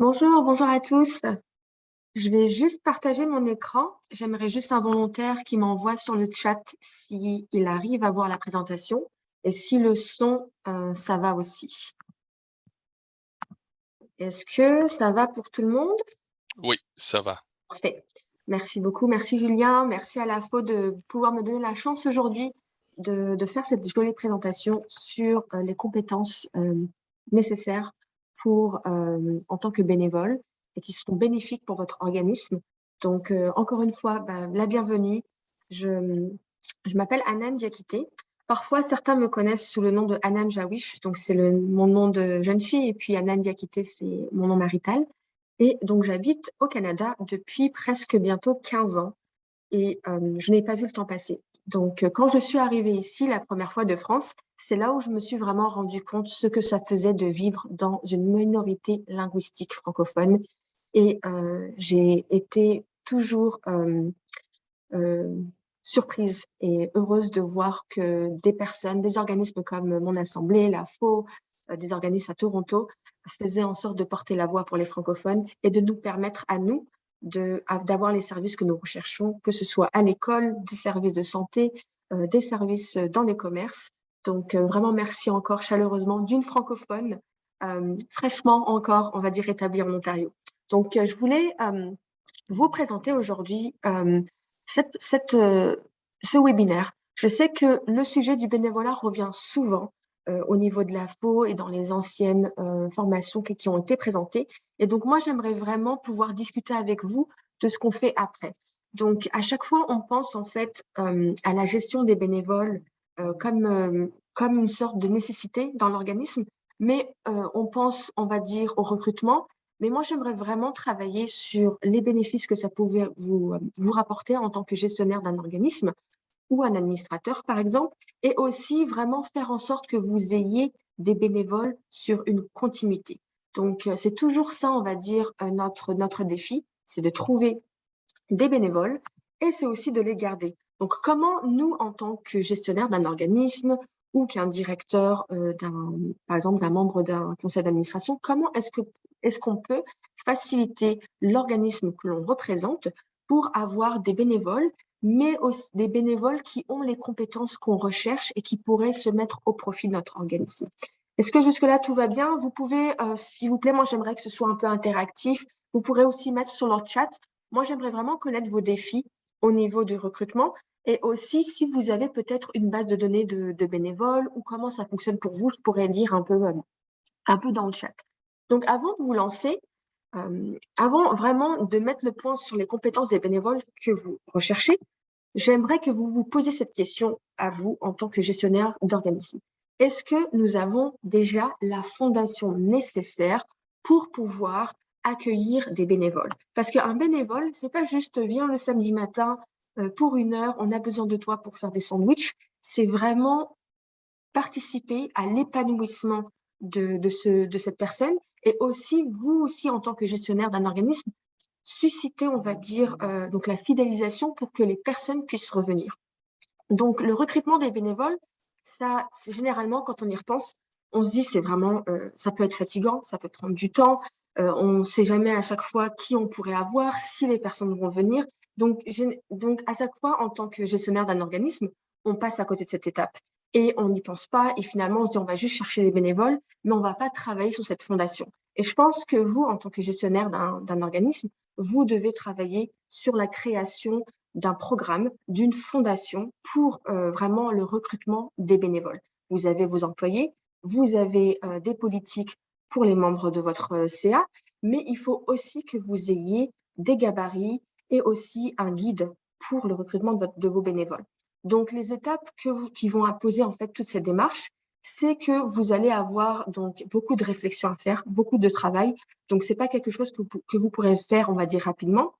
Bonjour à tous. Je vais juste partager mon écran. J'aimerais juste un volontaire qui m'envoie sur le chat s'il arrive à voir la présentation et si le son, ça va aussi. Est-ce que ça va pour tout le monde? Oui, ça va. Parfait. Merci beaucoup. Merci Julien. Merci à la FO de pouvoir me donner la chance aujourd'hui de faire cette jolie présentation sur les compétences nécessaires en tant que bénévole et qui seront bénéfiques pour votre organisme. Donc, encore une fois, la bienvenue. Je m'appelle Anan Diakité. Parfois, certains me connaissent sous le nom de Anan Jawish. Donc, c'est mon nom de jeune fille. Et puis, Anan Diakité, c'est mon nom marital. Et donc, j'habite au Canada depuis presque bientôt 15 ans et je n'ai pas vu le temps passer. Donc, quand je suis arrivée ici la première fois de France, c'est là où je me suis vraiment rendu compte ce que ça faisait de vivre dans une minorité linguistique francophone. Et j'ai été toujours euh, surprise et heureuse de voir que des personnes, des organismes comme mon assemblée, la FO, des organismes à Toronto, faisaient en sorte de porter la voix pour les francophones et de nous permettre à nous d'avoir les services que nous recherchons, que ce soit à l'école, des services de santé, des services dans les commerces. Donc, vraiment, merci encore chaleureusement d'une francophone fraîchement encore, on va dire, établie en Ontario. Donc, je voulais vous présenter aujourd'hui ce webinaire. Je sais que le sujet du bénévolat revient souvent au niveau de la FO et dans les anciennes formations qui ont été présentées. Et donc, moi, j'aimerais vraiment pouvoir discuter avec vous de ce qu'on fait après. Donc, à chaque fois, on pense en fait à la gestion des bénévoles comme une sorte de nécessité dans l'organisme, mais on pense, on va dire, au recrutement. Mais moi, j'aimerais vraiment travailler sur les bénéfices que ça pouvait vous rapporter en tant que gestionnaire d'un organisme ou un administrateur, par exemple, et aussi vraiment faire en sorte que vous ayez des bénévoles sur une continuité. Donc, c'est toujours ça, on va dire, notre défi, c'est de trouver des bénévoles et c'est aussi de les garder. Donc, comment nous, en tant que gestionnaire d'un organisme ou qu'un directeur, par exemple, d'un membre d'un conseil d'administration, comment est-ce qu'on peut faciliter l'organisme que l'on représente pour avoir des bénévoles, mais aussi des bénévoles qui ont les compétences qu'on recherche et qui pourraient se mettre au profit de notre organisme. Est-ce que jusque-là, tout va bien? Vous pouvez, s'il vous plaît, moi, j'aimerais que ce soit un peu interactif. Vous pourrez aussi mettre sur leur chat. Moi, j'aimerais vraiment connaître vos défis au niveau du recrutement et aussi si vous avez peut-être une base de données de bénévoles ou comment ça fonctionne pour vous, je pourrais lire un peu dans le chat. Donc, avant de vous lancer, avant vraiment de mettre le point sur les compétences des bénévoles que vous recherchez, j'aimerais que vous vous posiez cette question à vous en tant que gestionnaire d'organisme. Est-ce que nous avons déjà la fondation nécessaire pour pouvoir accueillir des bénévoles? Parce qu'un bénévole, c'est pas juste viens le samedi matin pour 1 heure, on a besoin de toi pour faire des sandwichs. C'est vraiment participer à l'épanouissement de cette personne et aussi, vous aussi, en tant que gestionnaire d'un organisme, susciter, on va dire, donc la fidélisation pour que les personnes puissent revenir. Donc, le recrutement des bénévoles, ça, c'est généralement, quand on y repense, on se dit, c'est vraiment, ça peut être fatigant, ça peut prendre du temps, on ne sait jamais à chaque fois qui on pourrait avoir, si les personnes vont venir. Donc, à chaque fois, en tant que gestionnaire d'un organisme, on passe à côté de cette étape et on n'y pense pas. Et finalement, on se dit, on va juste chercher les bénévoles, mais on ne va pas travailler sur cette fondation. Et je pense que vous, en tant que gestionnaire d'un organisme, vous devez travailler sur la création d'un programme, d'une fondation pour vraiment le recrutement des bénévoles. Vous avez vos employés, vous avez des politiques pour les membres de votre CA, mais il faut aussi que vous ayez des gabarits et aussi un guide pour le recrutement de vos bénévoles. Donc, les étapes qui vont imposer en fait toute cette démarche, c'est que vous allez avoir donc beaucoup de réflexion à faire, beaucoup de travail. Donc, c'est pas quelque chose que vous pourrez faire, on va dire, rapidement.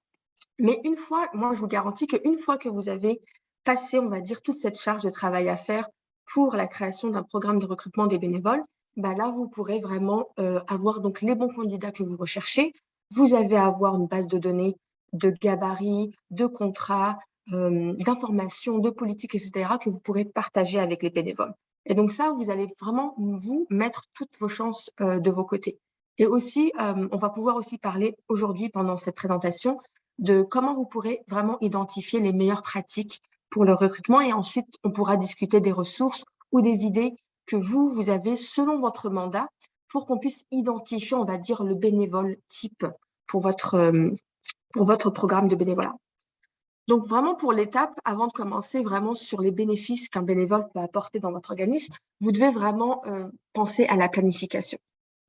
Mais une fois, moi, je vous garantis qu'une fois que vous avez passé, on va dire, toute cette charge de travail à faire pour la création d'un programme de recrutement des bénévoles, bah là, vous pourrez vraiment avoir donc les bons candidats que vous recherchez. Vous avez à avoir une base de données de gabarits, de contrats, d'informations, de politiques, etc., que vous pourrez partager avec les bénévoles. Et donc ça, vous allez vraiment, vous, mettre toutes vos chances de vos côtés. Et aussi, on va pouvoir aussi parler aujourd'hui pendant cette présentation de comment vous pourrez vraiment identifier les meilleures pratiques pour le recrutement et ensuite on pourra discuter des ressources ou des idées que vous avez selon votre mandat pour qu'on puisse identifier, on va dire, le bénévole type pour votre programme de bénévolat. Donc vraiment pour l'étape, avant de commencer vraiment sur les bénéfices qu'un bénévole peut apporter dans votre organisme, vous devez vraiment penser à la planification.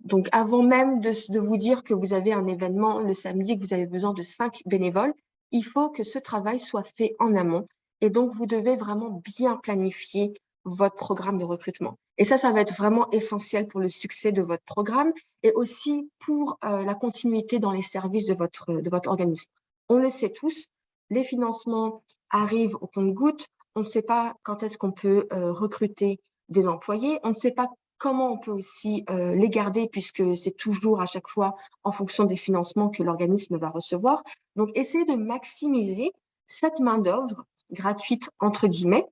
Donc, avant même de vous dire que vous avez un événement le samedi, que vous avez besoin de 5 bénévoles, il faut que ce travail soit fait en amont. Et donc, vous devez vraiment bien planifier votre programme de recrutement. Et ça va être vraiment essentiel pour le succès de votre programme et aussi pour la continuité dans les services de votre organisme. On le sait tous, les financements arrivent au compte-gouttes. On ne sait pas quand est-ce qu'on peut recruter des employés. On ne sait pas comment on peut aussi les garder puisque c'est toujours à chaque fois en fonction des financements que l'organisme va recevoir. Donc, essayez de maximiser cette main-d'œuvre gratuite, entre guillemets,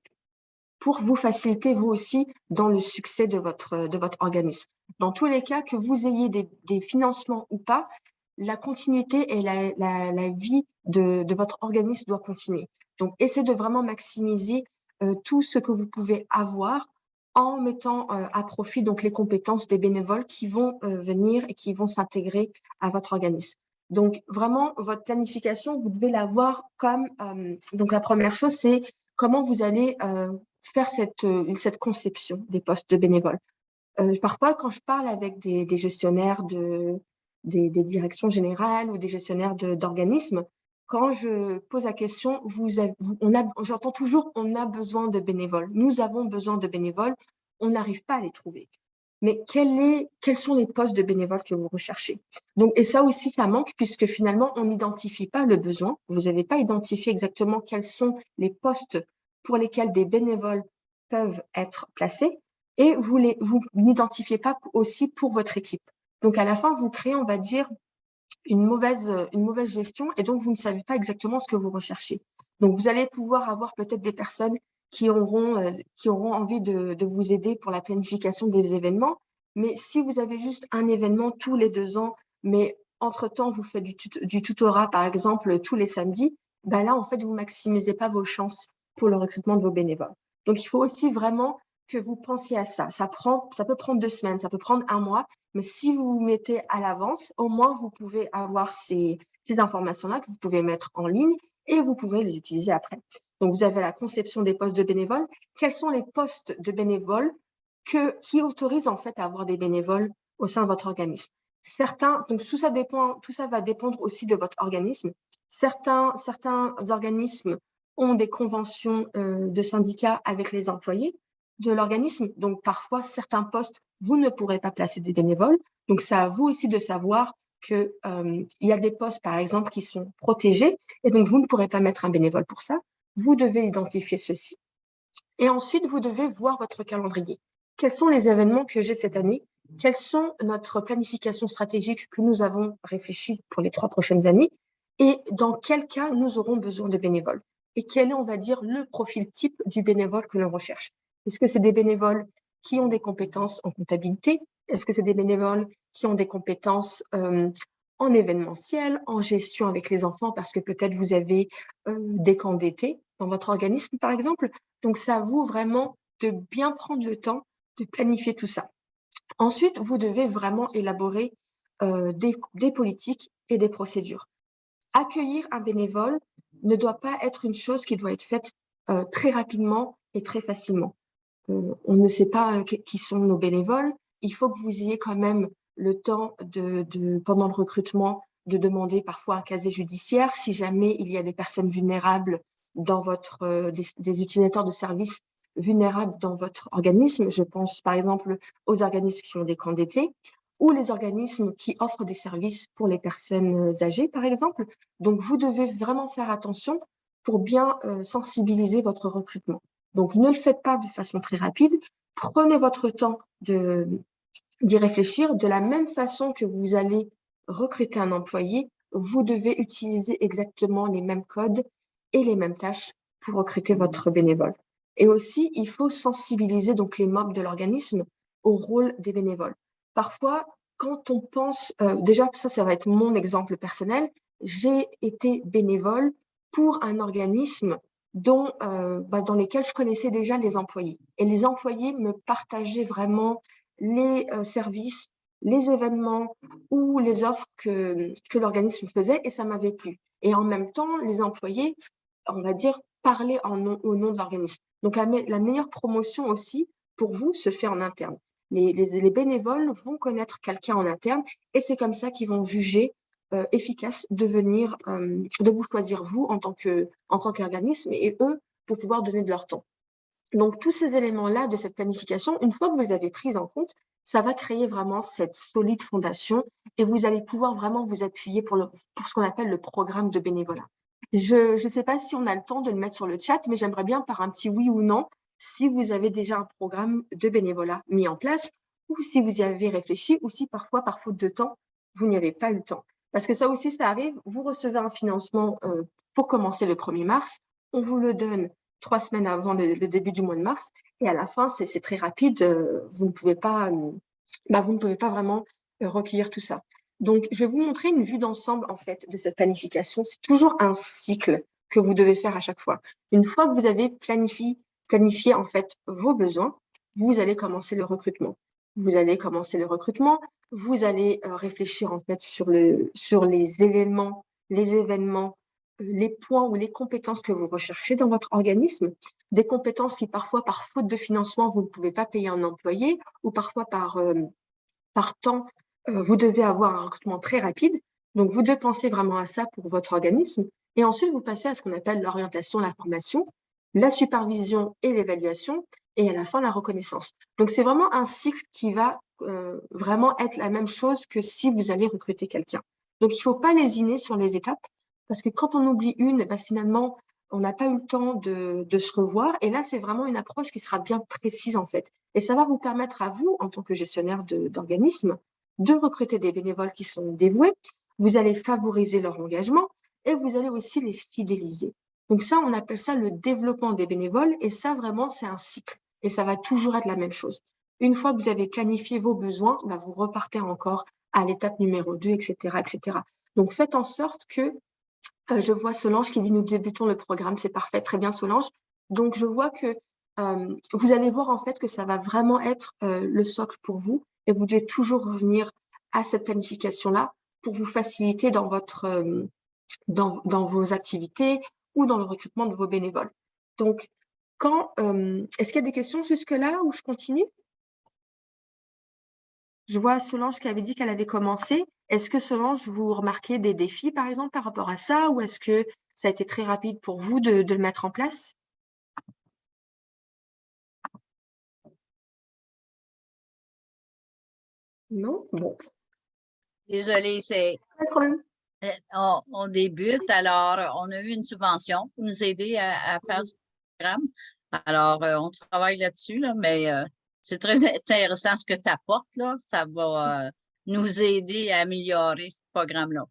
pour vous faciliter, vous aussi, dans le succès de votre organisme. Dans tous les cas, que vous ayez des financements ou pas, la continuité et la vie de votre organisme doit continuer. Donc, essayez de vraiment maximiser tout ce que vous pouvez avoir en mettant à profit donc les compétences des bénévoles qui vont venir et qui vont s'intégrer à votre organisme. Donc, vraiment, votre planification, vous devez la voir comme… donc, la première chose, c'est comment vous allez faire cette conception des postes de bénévoles. Parfois, quand je parle avec des gestionnaires des directions générales ou des gestionnaires d'organismes, quand je pose la question, j'entends toujours on a besoin de bénévoles. Nous avons besoin de bénévoles. On n'arrive pas à les trouver. Mais quels sont les postes de bénévoles que vous recherchez? Donc, et ça aussi, ça manque puisque finalement, on n'identifie pas le besoin. Vous n'avez pas identifié exactement quels sont les postes pour lesquels des bénévoles peuvent être placés et vous n'identifiez pas aussi pour votre équipe. Donc, à la fin, vous créez, on va dire, une mauvaise gestion et donc vous ne savez pas exactement ce que vous recherchez. Donc, vous allez pouvoir avoir peut-être des personnes qui auront envie de vous aider pour la planification des événements. Mais si vous avez juste un événement tous les 2 ans, mais entre-temps, vous faites du tutorat, par exemple, tous les samedis, ben là, en fait, vous maximisez pas vos chances pour le recrutement de vos bénévoles. Donc, il faut aussi vraiment que vous pensiez à ça. Ça peut prendre 2 semaines, ça peut prendre 1 mois, mais si vous vous mettez à l'avance, au moins, vous pouvez avoir ces informations-là que vous pouvez mettre en ligne et vous pouvez les utiliser après. Donc, vous avez la conception des postes de bénévoles. Quels sont les postes de bénévoles qui autorisent en fait à avoir des bénévoles au sein de votre organisme? Donc tout ça va dépendre aussi de votre organisme. Certains organismes ont des conventions de syndicats avec les employés de l'organisme. Donc, parfois, certains postes, vous ne pourrez pas placer des bénévoles. Donc, c'est à vous aussi de savoir qu'il y a des postes, par exemple, qui sont protégés et donc vous ne pourrez pas mettre un bénévole pour ça. Vous devez identifier ceci. Et ensuite, vous devez voir votre calendrier. Quels sont les événements que j'ai cette année? Quelles sont notre planification stratégique que nous avons réfléchi pour les 3 prochaines années? Et dans quel cas nous aurons besoin de bénévoles? Et quel est, on va dire, le profil type du bénévole que l'on recherche? Est-ce que c'est des bénévoles qui ont des compétences en comptabilité? Est-ce que c'est des bénévoles qui ont des compétences en événementiel, en gestion avec les enfants, parce que peut-être vous avez des camps d'été dans votre organisme, par exemple? Donc, c'est à vous vraiment de bien prendre le temps de planifier tout ça. Ensuite, vous devez vraiment élaborer des politiques et des procédures. Accueillir un bénévole ne doit pas être une chose qui doit être faite très rapidement et très facilement. On ne sait pas qui sont nos bénévoles. Il faut que vous ayez quand même le temps pendant le recrutement de demander parfois un casier judiciaire si jamais il y a des personnes vulnérables dans des utilisateurs de services vulnérables dans votre organisme. Je pense par exemple aux organismes qui ont des camps d'été ou les organismes qui offrent des services pour les personnes âgées, par exemple. Donc, vous devez vraiment faire attention pour bien sensibiliser votre recrutement. Donc, ne le faites pas de façon très rapide. Prenez votre temps d'y réfléchir. De la même façon que vous allez recruter un employé, vous devez utiliser exactement les mêmes codes et les mêmes tâches pour recruter votre bénévole. Et aussi, il faut sensibiliser donc les membres de l'organisme au rôle des bénévoles. Parfois, quand on pense, déjà, ça va être mon exemple personnel, j'ai été bénévole pour un organisme dans lesquels je connaissais déjà les employés. Et les employés me partageaient vraiment les services, les événements ou les offres que l'organisme faisait et ça m'avait plu. Et en même temps, les employés, on va dire, parlaient au nom de l'organisme. Donc, la meilleure promotion aussi, pour vous, se fait en interne. Les bénévoles vont connaître quelqu'un en interne et c'est comme ça qu'ils vont juger efficace de vous choisir vous en tant qu'organisme et eux pour pouvoir donner de leur temps. Donc, tous ces éléments-là de cette planification, une fois que vous les avez pris en compte, ça va créer vraiment cette solide fondation et vous allez pouvoir vraiment vous appuyer pour ce qu'on appelle le programme de bénévolat. Je ne sais pas si on a le temps de le mettre sur le chat, mais j'aimerais bien par un petit oui ou non, si vous avez déjà un programme de bénévolat mis en place ou si vous y avez réfléchi ou si parfois, par faute de temps, vous n'y avez pas eu le temps. Parce que ça aussi, ça arrive, vous recevez un financement pour commencer le 1er mars, on vous le donne 3 semaines avant le début du mois de mars. Et à la fin, c'est très rapide. Vous ne pouvez pas vraiment recueillir tout ça. Donc, je vais vous montrer une vue d'ensemble, en fait, de cette planification. C'est toujours un cycle que vous devez faire à chaque fois. Une fois que vous avez planifié en fait, vos besoins, vous allez commencer le recrutement. Vous allez commencer le recrutement. Vous allez réfléchir, en fait, sur les éléments, les événements, les points ou les compétences que vous recherchez dans votre organisme, des compétences qui parfois, par faute de financement, vous ne pouvez pas payer un employé ou parfois par temps, vous devez avoir un recrutement très rapide. Donc, vous devez penser vraiment à ça pour votre organisme. Et ensuite, vous passez à ce qu'on appelle l'orientation, la formation, la supervision et l'évaluation, et à la fin, la reconnaissance. Donc, c'est vraiment un cycle qui va vraiment être la même chose que si vous allez recruter quelqu'un. Donc, il ne faut pas lésiner sur les étapes, parce que quand on oublie une, ben, finalement, on n'a pas eu le temps de se revoir. Et là, c'est vraiment une approche qui sera bien précise, en fait. Et ça va vous permettre à vous, en tant que gestionnaire d'organisme, de recruter des bénévoles qui sont dévoués. Vous allez favoriser leur engagement et vous allez aussi les fidéliser. Donc ça, on appelle ça le développement des bénévoles. Et ça, vraiment, c'est un cycle. Et ça va toujours être la même chose. Une fois que vous avez planifié vos besoins, ben, vous repartez encore à l'étape numéro 2, etc., etc. Donc, faites en sorte que je vois Solange qui dit « Nous débutons le programme ». C'est parfait, très bien Solange. Donc, je vois que vous allez voir en fait que ça va vraiment être le socle pour vous et vous devez toujours revenir à cette planification-là pour vous faciliter dans vos activités ou dans le recrutement de vos bénévoles. Donc, est-ce qu'il y a des questions jusque-là ou je continue? Je vois Solange qui avait dit qu'elle avait commencé. Est-ce que Solange, vous remarquez des défis, par exemple, par rapport à ça, ou est-ce que ça a été très rapide pour vous de le mettre en place? Non? Bon, Désolée, pas de problème. on débute, alors on a eu une subvention pour nous aider à faire ce programme. Alors, on travaille là-dessus, là, mais c'est très intéressant ce que tu apportes, là. Ça va nous aider à améliorer ce programme-là.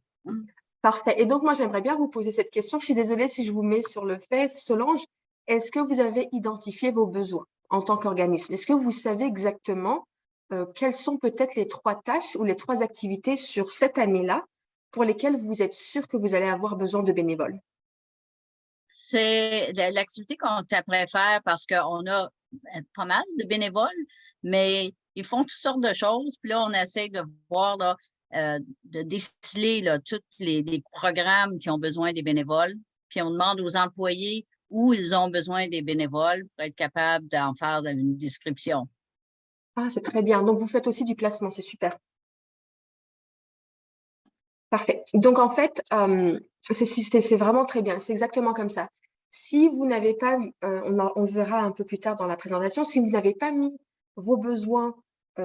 Parfait. Et donc, moi, j'aimerais bien vous poser cette question. Je suis désolée si je vous mets sur le fait. Solange, est-ce que vous avez identifié vos besoins en tant qu'organisme? Est-ce que vous savez exactement quelles sont peut-être les 3 tâches ou les 3 activités sur cette année-là pour lesquelles vous êtes sûr que vous allez avoir besoin de bénévoles? C'est l'activité qu'on t'aimerait faire parce qu'on a pas mal de bénévoles, mais ils font toutes sortes de choses. Puis là, on essaie de voir, là, de déceler là, tous les programmes qui ont besoin des bénévoles. Puis on demande aux employés où ils ont besoin des bénévoles pour être capable d'en faire une description. Ah, c'est très bien. Donc, vous faites aussi du placement, c'est super. Parfait. Donc, en fait, c'est vraiment très bien. C'est exactement comme ça. Si vous n'avez pas, on verra un peu plus tard dans la présentation, si vous n'avez pas mis vos besoins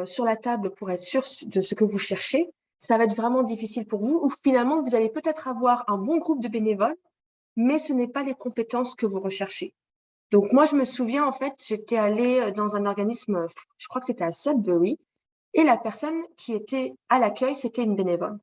sur la table pour être sûr de ce que vous cherchez, ça va être vraiment difficile pour vous ou finalement, vous allez peut-être avoir un bon groupe de bénévoles, mais ce n'est pas les compétences que vous recherchez. Donc, moi, je me souviens, en fait, j'étais allée dans un organisme, je crois que c'était à Sudbury, et la personne qui était à l'accueil, c'était une bénévole.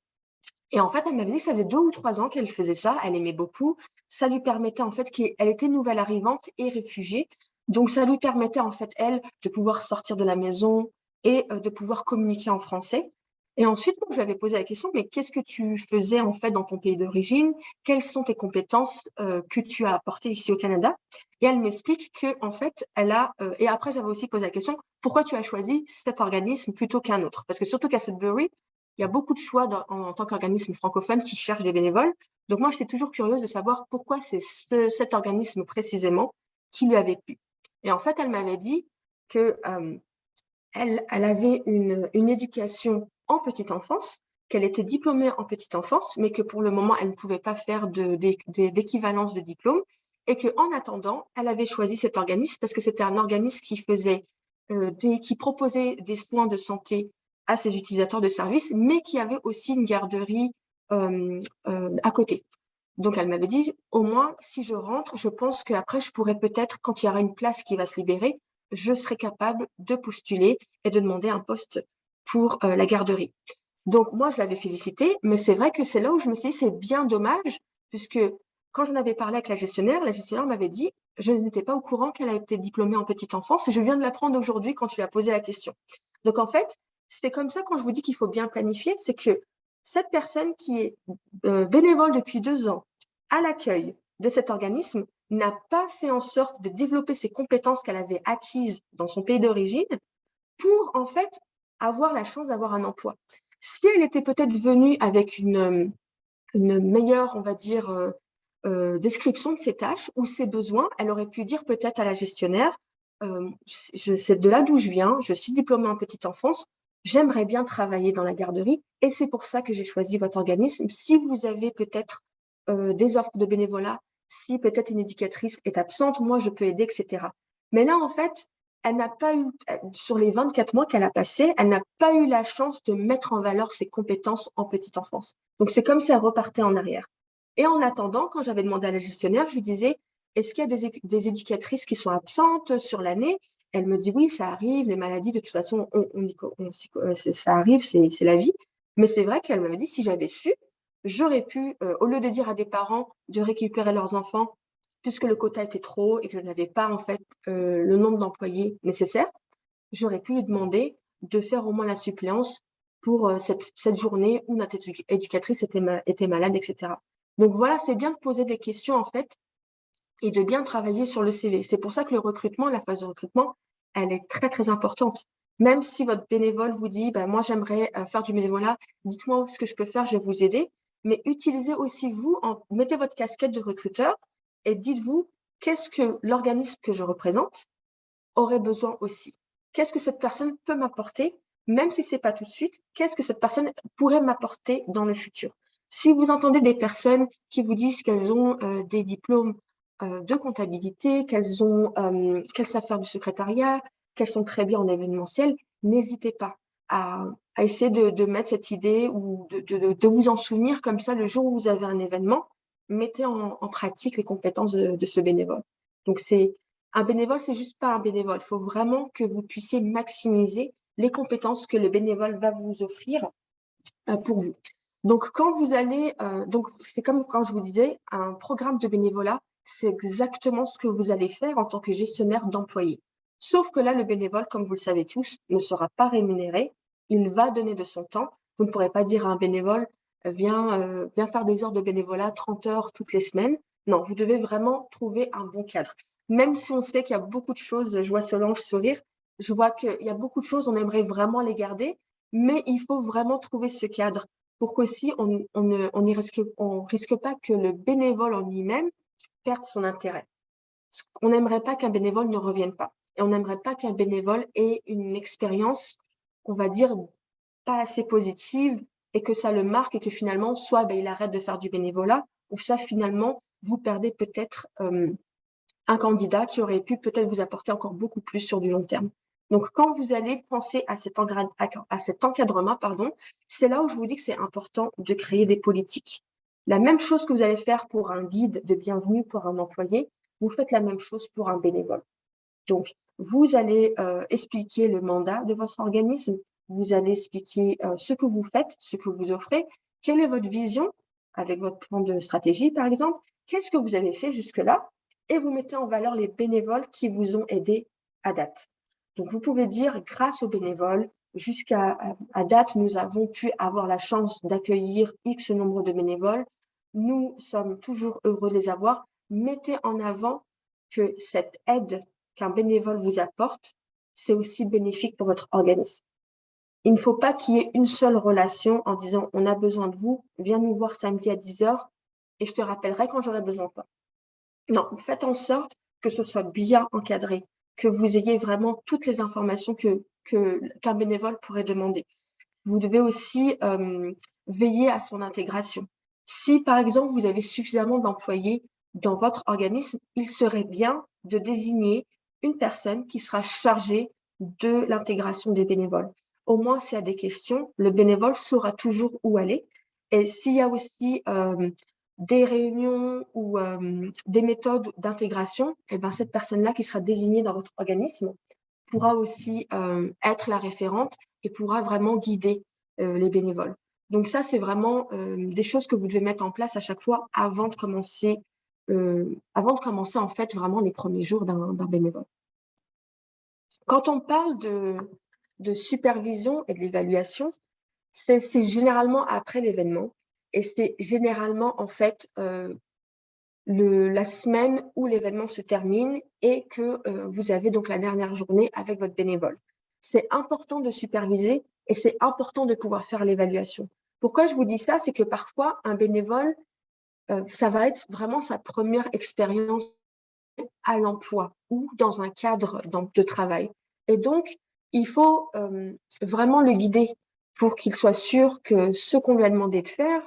Et en fait, elle m'avait dit que ça faisait 2 ou 3 ans qu'elle faisait ça. Elle aimait beaucoup. Ça lui permettait, en fait, elle était nouvelle arrivante et réfugiée. Donc, ça lui permettait, en fait, elle, de pouvoir sortir de la maison et de pouvoir communiquer en français. Et ensuite, moi, je lui avais posé la question, mais qu'est-ce que tu faisais en fait dans ton pays d'origine? Quelles sont tes compétences que tu as apportées ici au Canada? Et elle m'explique que en fait, et après, j'avais aussi posé la question, pourquoi tu as choisi cet organisme plutôt qu'un autre? Parce que surtout qu'à Sudbury, il y a beaucoup de choix en tant qu'organisme francophone qui cherche des bénévoles. Donc moi, j'étais toujours curieuse de savoir pourquoi c'est cet organisme précisément qui lui avait plu. Et en fait, elle m'avait dit que elle avait une éducation en petite enfance, qu'elle était diplômée en petite enfance, mais que pour le moment, elle ne pouvait pas faire d'équivalence de diplôme, et qu'en attendant, elle avait choisi cet organisme parce que c'était un organisme qui proposait des soins de santé à ses utilisateurs de services, mais qui avait aussi une garderie à côté. Donc, elle m'avait dit, au moins, si je rentre, je pense qu'après, je pourrais peut-être, quand il y aura une place qui va se libérer, je serai capable de postuler et de demander un poste pour la garderie. Donc, moi, je l'avais félicitée, mais c'est vrai que c'est là où je me suis dit, c'est bien dommage, puisque quand j'en avais parlé avec la gestionnaire m'avait dit, je n'étais pas au courant qu'elle a été diplômée en petite enfance, et je viens de l'apprendre aujourd'hui quand tu lui as posé la question. Donc, en fait, c'est comme ça quand je vous dis qu'il faut bien planifier, c'est que cette personne qui est bénévole depuis 2 ans à l'accueil de cet organisme n'a pas fait en sorte de développer ses compétences qu'elle avait acquises dans son pays d'origine pour en fait avoir la chance d'avoir un emploi. Si elle était peut-être venue avec une meilleure, on va dire, description de ses tâches ou ses besoins, elle aurait pu dire peut-être à la gestionnaire, c'est de là d'où je viens, je suis diplômée en petite enfance, j'aimerais bien travailler dans la garderie et c'est pour ça que j'ai choisi votre organisme. Si vous avez peut-être des offres de bénévolat, si peut-être une éducatrice est absente, moi je peux aider, etc. Mais là, en fait, elle n'a pas eu, sur les 24 mois qu'elle a passés, elle n'a pas eu la chance de mettre en valeur ses compétences en petite enfance. Donc, c'est comme si elle repartait en arrière. Et en attendant, quand j'avais demandé à la gestionnaire, je lui disais, est-ce qu'il y a des éducatrices qui sont absentes sur l'année? Elle me dit, oui, ça arrive, les maladies, de toute façon, ça arrive, c'est la vie. Mais c'est vrai qu'elle m'avait dit, si j'avais su, j'aurais pu, au lieu de dire à des parents de récupérer leurs enfants, puisque le quota était trop haut et que je n'avais pas en fait le nombre d'employés nécessaire, j'aurais pu lui demander de faire au moins la suppléance pour cette journée où notre éducatrice était malade, etc. Donc voilà, c'est bien de poser des questions en fait et de bien travailler sur le CV. C'est pour ça que le recrutement, la phase de recrutement, elle est très très importante. Même si votre bénévole vous dit, bah, moi j'aimerais faire du bénévolat, dites-moi ce que je peux faire, je vais vous aider. Mais utilisez aussi vous, mettez votre casquette de recruteur et dites-vous qu'est-ce que l'organisme que je représente aurait besoin aussi. Qu'est-ce que cette personne peut m'apporter, même si c'est pas tout de suite, qu'est-ce que cette personne pourrait m'apporter dans le futur. Si vous entendez des personnes qui vous disent qu'elles ont des diplômes de comptabilité, qu'elles savent faire du secrétariat, qu'elles sont très bien en événementiel, n'hésitez pas à essayer de mettre cette idée ou de vous en souvenir comme ça le jour où vous avez un événement, mettez en pratique les compétences de ce bénévole. Donc un bénévole, c'est juste pas un bénévole. Il faut vraiment que vous puissiez maximiser les compétences que le bénévole va vous offrir pour vous. Donc, donc c'est comme quand je vous disais, un programme de bénévolat, c'est exactement ce que vous allez faire en tant que gestionnaire d'employés. Sauf que là, le bénévole, comme vous le savez tous, ne sera pas rémunéré. Il va donner de son temps. Vous ne pourrez pas dire à un bénévole, viens faire des heures de bénévolat, 30 heures toutes les semaines. Non, vous devez vraiment trouver un bon cadre. Même si on sait qu'il y a beaucoup de choses, je vois Solange sourire, je vois qu'il y a beaucoup de choses, on aimerait vraiment les garder, mais il faut vraiment trouver ce cadre pour qu'aussi on risque pas que le bénévole en lui-même perde son intérêt. On n'aimerait pas qu'un bénévole ne revienne pas. Et on n'aimerait pas qu'un bénévole ait une expérience, on va dire, pas assez positive et que ça le marque et que finalement, soit il arrête de faire du bénévolat ou soit finalement, vous perdez peut-être un candidat qui aurait pu peut-être vous apporter encore beaucoup plus sur du long terme. Donc, quand vous allez penser à cet encadrement, c'est là où je vous dis que c'est important de créer des politiques. La même chose que vous allez faire pour un guide de bienvenue pour un employé, vous faites la même chose pour un bénévole. Donc, vous allez expliquer le mandat de votre organisme, vous allez expliquer ce que vous faites, ce que vous offrez, quelle est votre vision avec votre plan de stratégie, par exemple, qu'est-ce que vous avez fait jusque-là, et vous mettez en valeur les bénévoles qui vous ont aidé à date. Donc, vous pouvez dire, grâce aux bénévoles, à date, nous avons pu avoir la chance d'accueillir X nombre de bénévoles. Nous sommes toujours heureux de les avoir. Mettez en avant que cette aide qu'un bénévole vous apporte, c'est aussi bénéfique pour votre organisme. Il ne faut pas qu'il y ait une seule relation en disant on a besoin de vous, viens nous voir samedi à 10h et je te rappellerai quand j'aurai besoin de toi. Non, faites en sorte que ce soit bien encadré, que vous ayez vraiment toutes les informations qu'un bénévole pourrait demander. Vous devez aussi veiller à son intégration. Si, par exemple, vous avez suffisamment d'employés dans votre organisme, il serait bien de désigner une personne qui sera chargée de l'intégration des bénévoles. Au moins, s'il y a des questions, le bénévole saura toujours où aller. Et s'il y a aussi des réunions ou des méthodes d'intégration, eh ben, cette personne-là qui sera désignée dans votre organisme pourra aussi être la référente et pourra vraiment guider les bénévoles. Donc ça, c'est vraiment des choses que vous devez mettre en place à chaque fois avant de commencer en fait vraiment les premiers jours d'un bénévole. Quand on parle de supervision et de l'évaluation, c'est généralement après l'événement et c'est généralement en fait la semaine où l'événement se termine et que vous avez donc la dernière journée avec votre bénévole. C'est important de superviser et c'est important de pouvoir faire l'évaluation. Pourquoi je vous dis ça? C'est que parfois, un bénévole, ça va être vraiment sa première expérience à l'emploi ou dans un cadre de travail. Et donc, il faut vraiment le guider pour qu'il soit sûr que ce qu'on lui a demandé de faire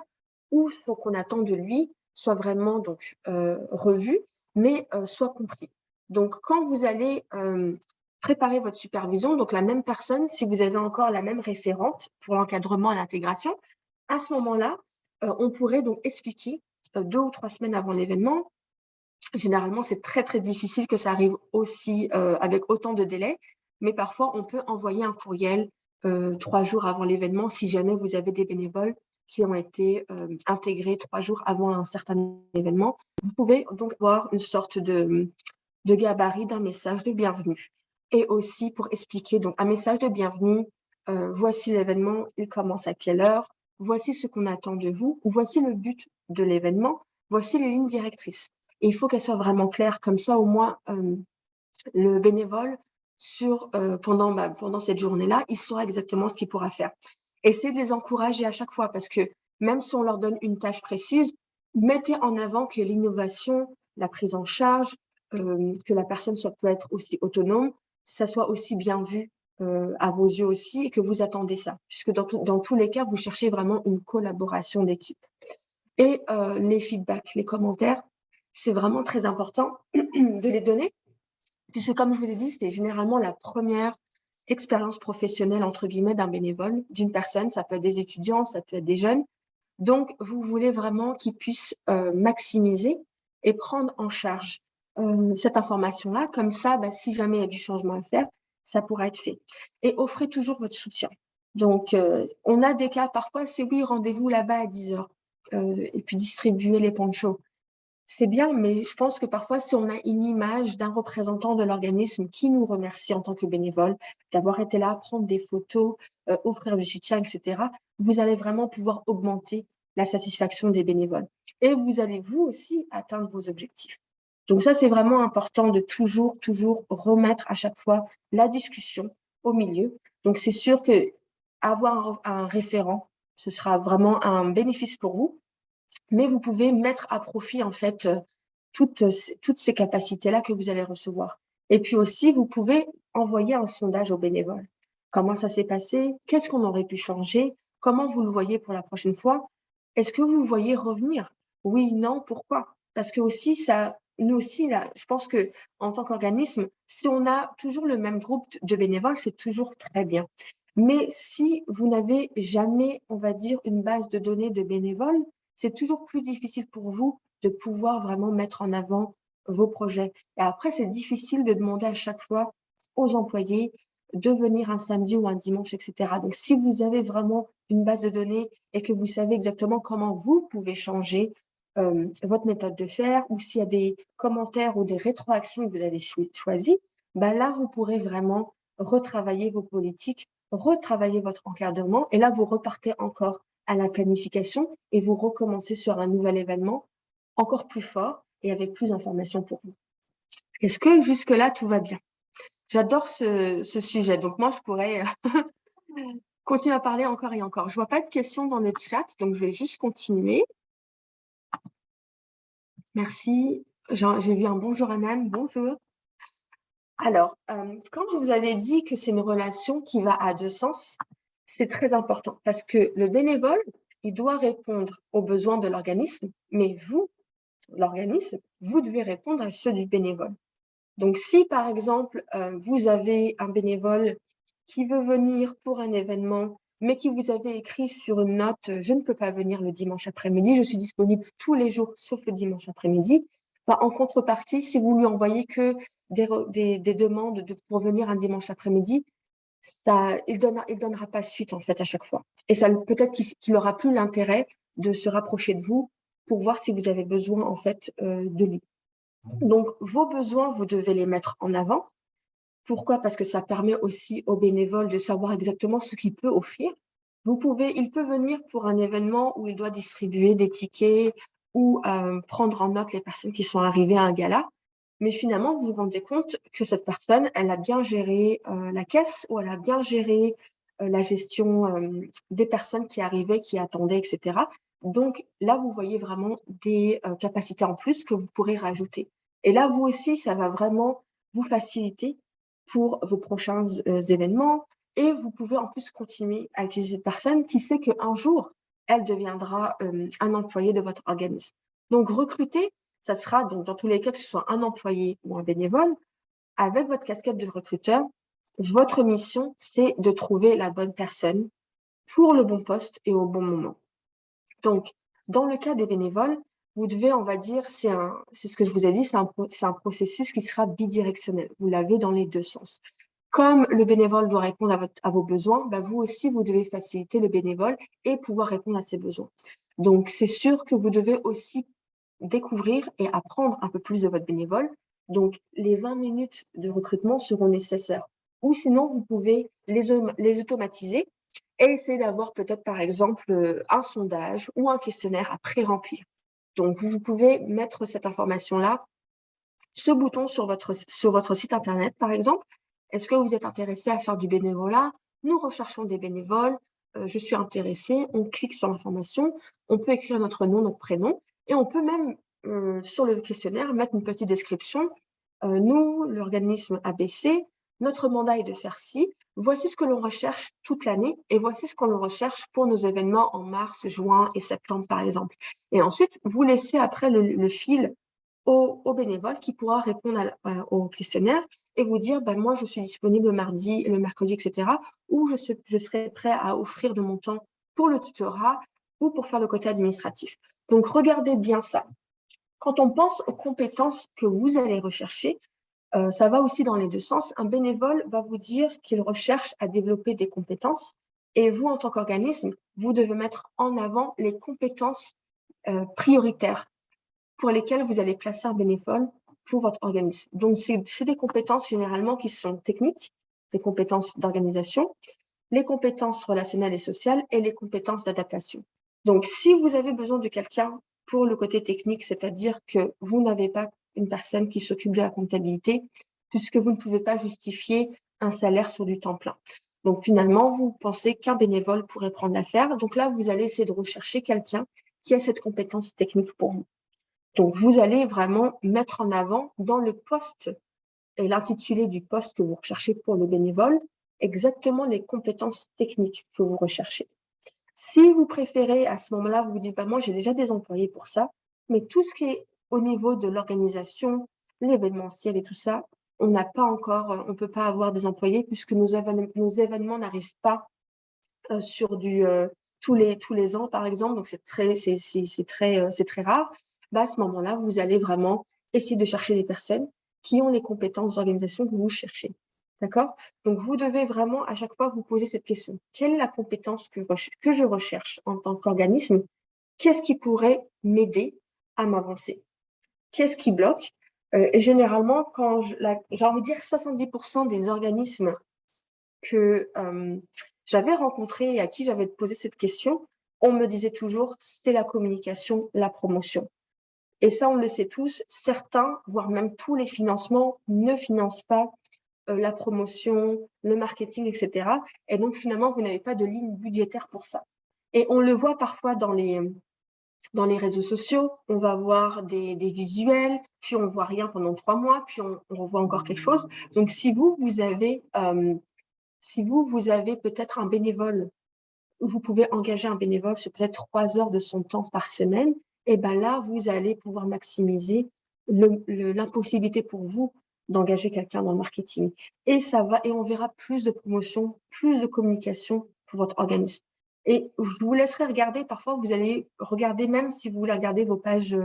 ou ce qu'on attend de lui soit vraiment donc revu, mais soit compris. Donc, quand vous allez préparer votre supervision, donc la même personne, si vous avez encore la même référente pour l'encadrement et l'intégration, à ce moment-là, on pourrait donc expliquer 2 ou 3 semaines avant l'événement. Généralement, c'est très, très difficile que ça arrive aussi avec autant de délai, mais parfois, on peut envoyer un courriel 3 jours avant l'événement si jamais vous avez des bénévoles qui ont été intégrés 3 jours avant un certain événement. Vous pouvez donc avoir une sorte de gabarit d'un message de bienvenue. Et aussi pour expliquer donc un message de bienvenue, voici l'événement, il commence à quelle heure, voici ce qu'on attend de vous, ou voici le but de l'événement, voici les lignes directrices. Et il faut qu'elles soient vraiment claires, comme ça au moins le bénévole pendant cette journée-là, il saura exactement ce qu'il pourra faire. Essayez de les encourager à chaque fois parce que même si on leur donne une tâche précise, mettez en avant que l'innovation, la prise en charge, que la personne peut être aussi autonome, ça soit aussi bien vu à vos yeux aussi et que vous attendez ça. Puisque dans tous les cas, vous cherchez vraiment une collaboration d'équipe. Et les feedbacks, les commentaires, c'est vraiment très important de les donner, puisque comme je vous ai dit, c'est généralement la première expérience professionnelle, entre guillemets, d'un bénévole, d'une personne. Ça peut être des étudiants, ça peut être des jeunes. Donc, vous voulez vraiment qu'ils puissent maximiser et prendre en charge cette information-là. Comme ça, si jamais il y a du changement à faire, ça pourra être fait. Et offrez toujours votre soutien. Donc, on a des cas, parfois, c'est oui, rendez-vous là-bas à 10h. Et puis distribuer les ponchos. C'est bien, mais je pense que parfois, si on a une image d'un représentant de l'organisme qui nous remercie en tant que bénévole, d'avoir été là, prendre des photos, offrir du soutien, etc., vous allez vraiment pouvoir augmenter la satisfaction des bénévoles. Et vous allez vous aussi atteindre vos objectifs. Donc ça, c'est vraiment important de toujours remettre à chaque fois la discussion au milieu. Donc c'est sûr que avoir un référent, ce sera vraiment un bénéfice pour vous, mais vous pouvez mettre à profit en fait toutes ces capacités-là que vous allez recevoir. Et puis aussi, vous pouvez envoyer un sondage aux bénévoles. Comment ça s'est passé? Qu'est-ce qu'on aurait pu changer? Comment vous le voyez pour la prochaine fois? Est-ce que vous voyez revenir? Oui, non, pourquoi? Parce que aussi, nous aussi, là, je pense que en tant qu'organisme, si on a toujours le même groupe de bénévoles, c'est toujours très bien. Mais si vous n'avez jamais, on va dire, une base de données de bénévoles, c'est toujours plus difficile pour vous de pouvoir vraiment mettre en avant vos projets. Et après, c'est difficile de demander à chaque fois aux employés de venir un samedi ou un dimanche, etc. Donc, si vous avez vraiment une base de données et que vous savez exactement comment vous pouvez changer votre méthode de faire, ou s'il y a des commentaires ou des rétroactions que vous avez choisies, là, vous pourrez vraiment retravailler vos politiques, retravailler votre encadrement. Et là, vous repartez encore à la planification et vous recommencez sur un nouvel événement encore plus fort et avec plus d'informations pour vous. Est-ce que jusque-là, tout va bien? J'adore ce sujet. Donc, moi, je pourrais continuer à parler encore et encore. Je vois pas de questions dans le chat, donc je vais juste continuer. Merci. J'ai vu un bonjour Anan. Bonjour. Alors, quand je vous avais dit que c'est une relation qui va à deux sens, c'est très important parce que le bénévole, il doit répondre aux besoins de l'organisme, mais vous, l'organisme, vous devez répondre à ceux du bénévole. Donc, si par exemple, vous avez un bénévole qui veut venir pour un événement, mais qui vous avait écrit sur une note, je ne peux pas venir le dimanche après-midi, je suis disponible tous les jours sauf le dimanche après-midi, bah, en contrepartie, si vous lui envoyez que des demandes pour venir un dimanche après-midi, il donnera pas suite en fait à chaque fois. Et ça peut-être qu'il aura plus l'intérêt de se rapprocher de vous pour voir si vous avez besoin en fait de lui. Donc, vos besoins, vous devez les mettre en avant. Pourquoi? Parce que ça permet aussi aux bénévoles de savoir exactement ce qu'il peut offrir. Il peut venir pour un événement où il doit distribuer des tickets ou prendre en note les personnes qui sont arrivées à un gala. Mais finalement, vous vous rendez compte que cette personne, elle a bien géré la caisse ou elle a bien géré la gestion des personnes qui arrivaient, qui attendaient, etc. Donc là, vous voyez vraiment des capacités en plus que vous pourrez rajouter. Et là, vous aussi, ça va vraiment vous faciliter pour vos prochains événements et vous pouvez en plus continuer à utiliser cette personne qui sait qu'un jour, elle deviendra un employé de votre organisme. Donc, recruter, ça sera donc dans tous les cas que ce soit un employé ou un bénévole, avec votre casquette de recruteur, votre mission, c'est de trouver la bonne personne pour le bon poste et au bon moment. Donc, dans le cas des bénévoles, vous devez, on va dire, c'est ce que je vous ai dit, c'est un processus qui sera bidirectionnel. Vous l'avez dans les deux sens. Comme le bénévole doit répondre à vos besoins, bah vous aussi, vous devez faciliter le bénévole et pouvoir répondre à ses besoins. Donc, c'est sûr que vous devez aussi découvrir et apprendre un peu plus de votre bénévole. Donc, les 20 minutes de recrutement seront nécessaires. Ou sinon, vous pouvez les automatiser et essayer d'avoir peut-être, par exemple, un sondage ou un questionnaire à pré-remplir. Donc, vous pouvez mettre cette information-là, ce bouton sur votre site Internet, par exemple. Est-ce que vous êtes intéressé à faire du bénévolat? Nous recherchons des bénévoles. Je suis intéressé. On clique sur l'information. On peut écrire notre nom, notre prénom. Et on peut même, sur le questionnaire, mettre une petite description. Nous, l'organisme ABC, notre mandat est de faire ci. Voici ce que l'on recherche toute l'année et voici ce que l'on recherche pour nos événements en mars, juin et septembre, par exemple. Et ensuite, vous laissez après le fil au bénévole qui pourra répondre au questionnaire et vous dire, ben, moi, je suis disponible le mardi, le mercredi, etc. Ou je serai prêt à offrir de mon temps pour le tutorat ou pour faire le côté administratif. Donc, regardez bien ça. Quand on pense aux compétences que vous allez rechercher, ça va aussi dans les deux sens. Un bénévole va vous dire qu'il recherche à développer des compétences et vous, en tant qu'organisme, vous devez mettre en avant les compétences prioritaires pour lesquelles vous allez placer un bénévole pour votre organisme. Donc, c'est des compétences généralement qui sont techniques, des compétences d'organisation, les compétences relationnelles et sociales et les compétences d'adaptation. Donc, si vous avez besoin de quelqu'un pour le côté technique, c'est-à-dire que vous n'avez pas une personne qui s'occupe de la comptabilité, puisque vous ne pouvez pas justifier un salaire sur du temps plein. Donc, finalement, vous pensez qu'un bénévole pourrait prendre l'affaire. Donc là, vous allez essayer de rechercher quelqu'un qui a cette compétence technique pour vous. Donc, vous allez vraiment mettre en avant dans le poste et l'intitulé du poste que vous recherchez pour le bénévole, exactement les compétences techniques que vous recherchez. Si vous préférez, à ce moment-là, vous vous dites, bah, moi, j'ai déjà des employés pour ça, mais tout ce qui est au niveau de l'organisation, l'événementiel et tout ça, on n'a pas encore, on ne peut pas avoir des employés puisque nos événements n'arrivent pas sur tous les ans, par exemple, donc c'est très rare. Bah, à ce moment-là, vous allez vraiment essayer de chercher des personnes qui ont les compétences d'organisation que vous cherchez. D'accord? Donc, vous devez vraiment à chaque fois vous poser cette question. Quelle est la compétence que je recherche en tant qu'organisme? Qu'est-ce qui pourrait m'aider à m'avancer? Qu'est-ce qui bloque? Et généralement, j'ai envie de dire 70% des organismes que j'avais rencontré et à qui j'avais posé cette question, on me disait toujours, c'est la communication, la promotion. Et ça, on le sait tous, certains, voire même tous les financements, ne financent pas la promotion, le marketing, etc. Et donc, finalement, vous n'avez pas de ligne budgétaire pour ça. Et on le voit parfois dans les réseaux sociaux, on va voir des visuels, puis on voit rien pendant 3 mois, puis on revoit encore quelque chose. Donc, si vous avez peut-être un bénévole, vous pouvez engager un bénévole sur peut-être 3 heures de son temps par semaine, et ben là, vous allez pouvoir maximiser l'impossibilité pour vous d'engager quelqu'un dans le marketing. Et on verra plus de promotion, plus de communication pour votre organisme. Et je vous laisserai regarder, parfois vous allez regarder, même si vous voulez regarder vos pages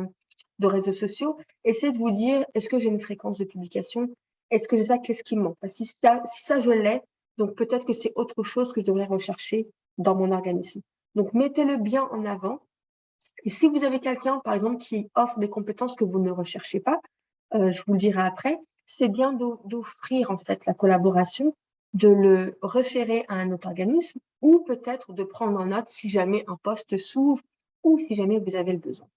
de réseaux sociaux, essayez de vous dire, est-ce que j'ai une fréquence de publication? Est-ce que j'ai ça? Qu'est-ce qui me manque? Si ça je l'ai, donc peut-être que c'est autre chose que je devrais rechercher dans mon organisme. Donc mettez-le bien en avant. Et si vous avez quelqu'un, par exemple, qui offre des compétences que vous ne recherchez pas, je vous le dirai après, c'est bien d'offrir en fait la collaboration, de le référer à un autre organisme ou peut-être de prendre en note si jamais un poste s'ouvre ou si jamais vous avez le besoin.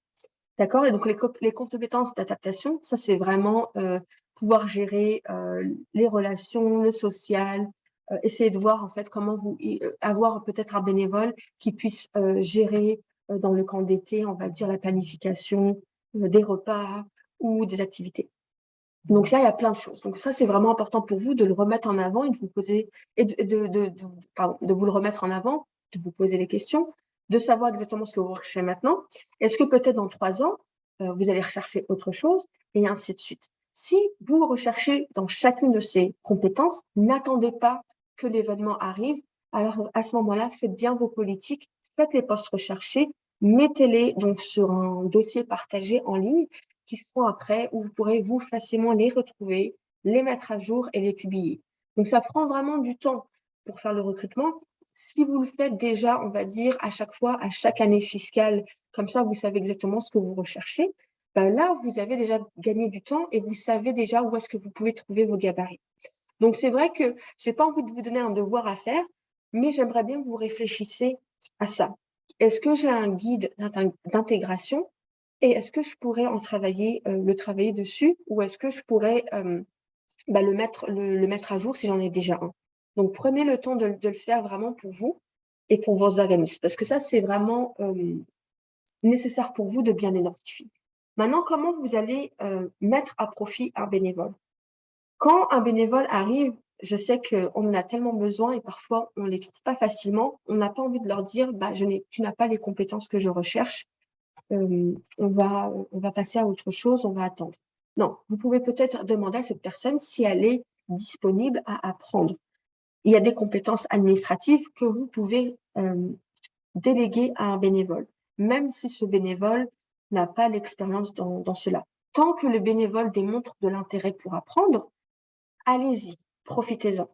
D'accord? Et donc, les compétences d'adaptation, ça, c'est vraiment pouvoir gérer les relations, le social, essayer de voir en fait comment avoir peut-être un bénévole qui puisse gérer dans le camp d'été, on va dire, la planification des repas ou des activités. Donc ça, il y a plein de choses. Donc ça, c'est vraiment important pour vous de le remettre en avant et de vous poser et de vous le remettre en avant, de vous poser les questions, de savoir exactement ce que vous recherchez maintenant. Est-ce que peut-être dans 3 ans, vous allez rechercher autre chose et ainsi de suite. Si vous recherchez dans chacune de ces compétences, n'attendez pas que l'événement arrive. Alors à ce moment-là, faites bien vos politiques, faites les postes recherchés, mettez-les donc sur un dossier partagé en ligne qui seront après, où vous pourrez vous facilement les retrouver, les mettre à jour et les publier. Donc, ça prend vraiment du temps pour faire le recrutement. Si vous le faites déjà, on va dire, à chaque fois, à chaque année fiscale, comme ça, vous savez exactement ce que vous recherchez, ben là, vous avez déjà gagné du temps et vous savez déjà où est-ce que vous pouvez trouver vos gabarits. Donc, c'est vrai que je n'ai pas envie de vous donner un devoir à faire, mais j'aimerais bien que vous réfléchissiez à ça. Est-ce que j'ai un guide d'intégration et est-ce que je pourrais le travailler dessus ou est-ce que je pourrais le mettre à jour si j'en ai déjà un? Donc, prenez le temps de le faire vraiment pour vous et pour vos organismes parce que ça, c'est vraiment nécessaire pour vous de bien l'identifier. Maintenant, comment vous allez mettre à profit un bénévole? Quand un bénévole arrive, je sais qu'on en a tellement besoin et parfois on ne les trouve pas facilement. On n'a pas envie de leur dire tu n'as pas les compétences que je recherche. On va passer à autre chose, on va attendre. Non, vous pouvez peut-être demander à cette personne si elle est disponible à apprendre. Il y a des compétences administratives que vous pouvez déléguer à un bénévole, même si ce bénévole n'a pas l'expérience dans cela. Tant que le bénévole démontre de l'intérêt pour apprendre, allez-y, profitez-en.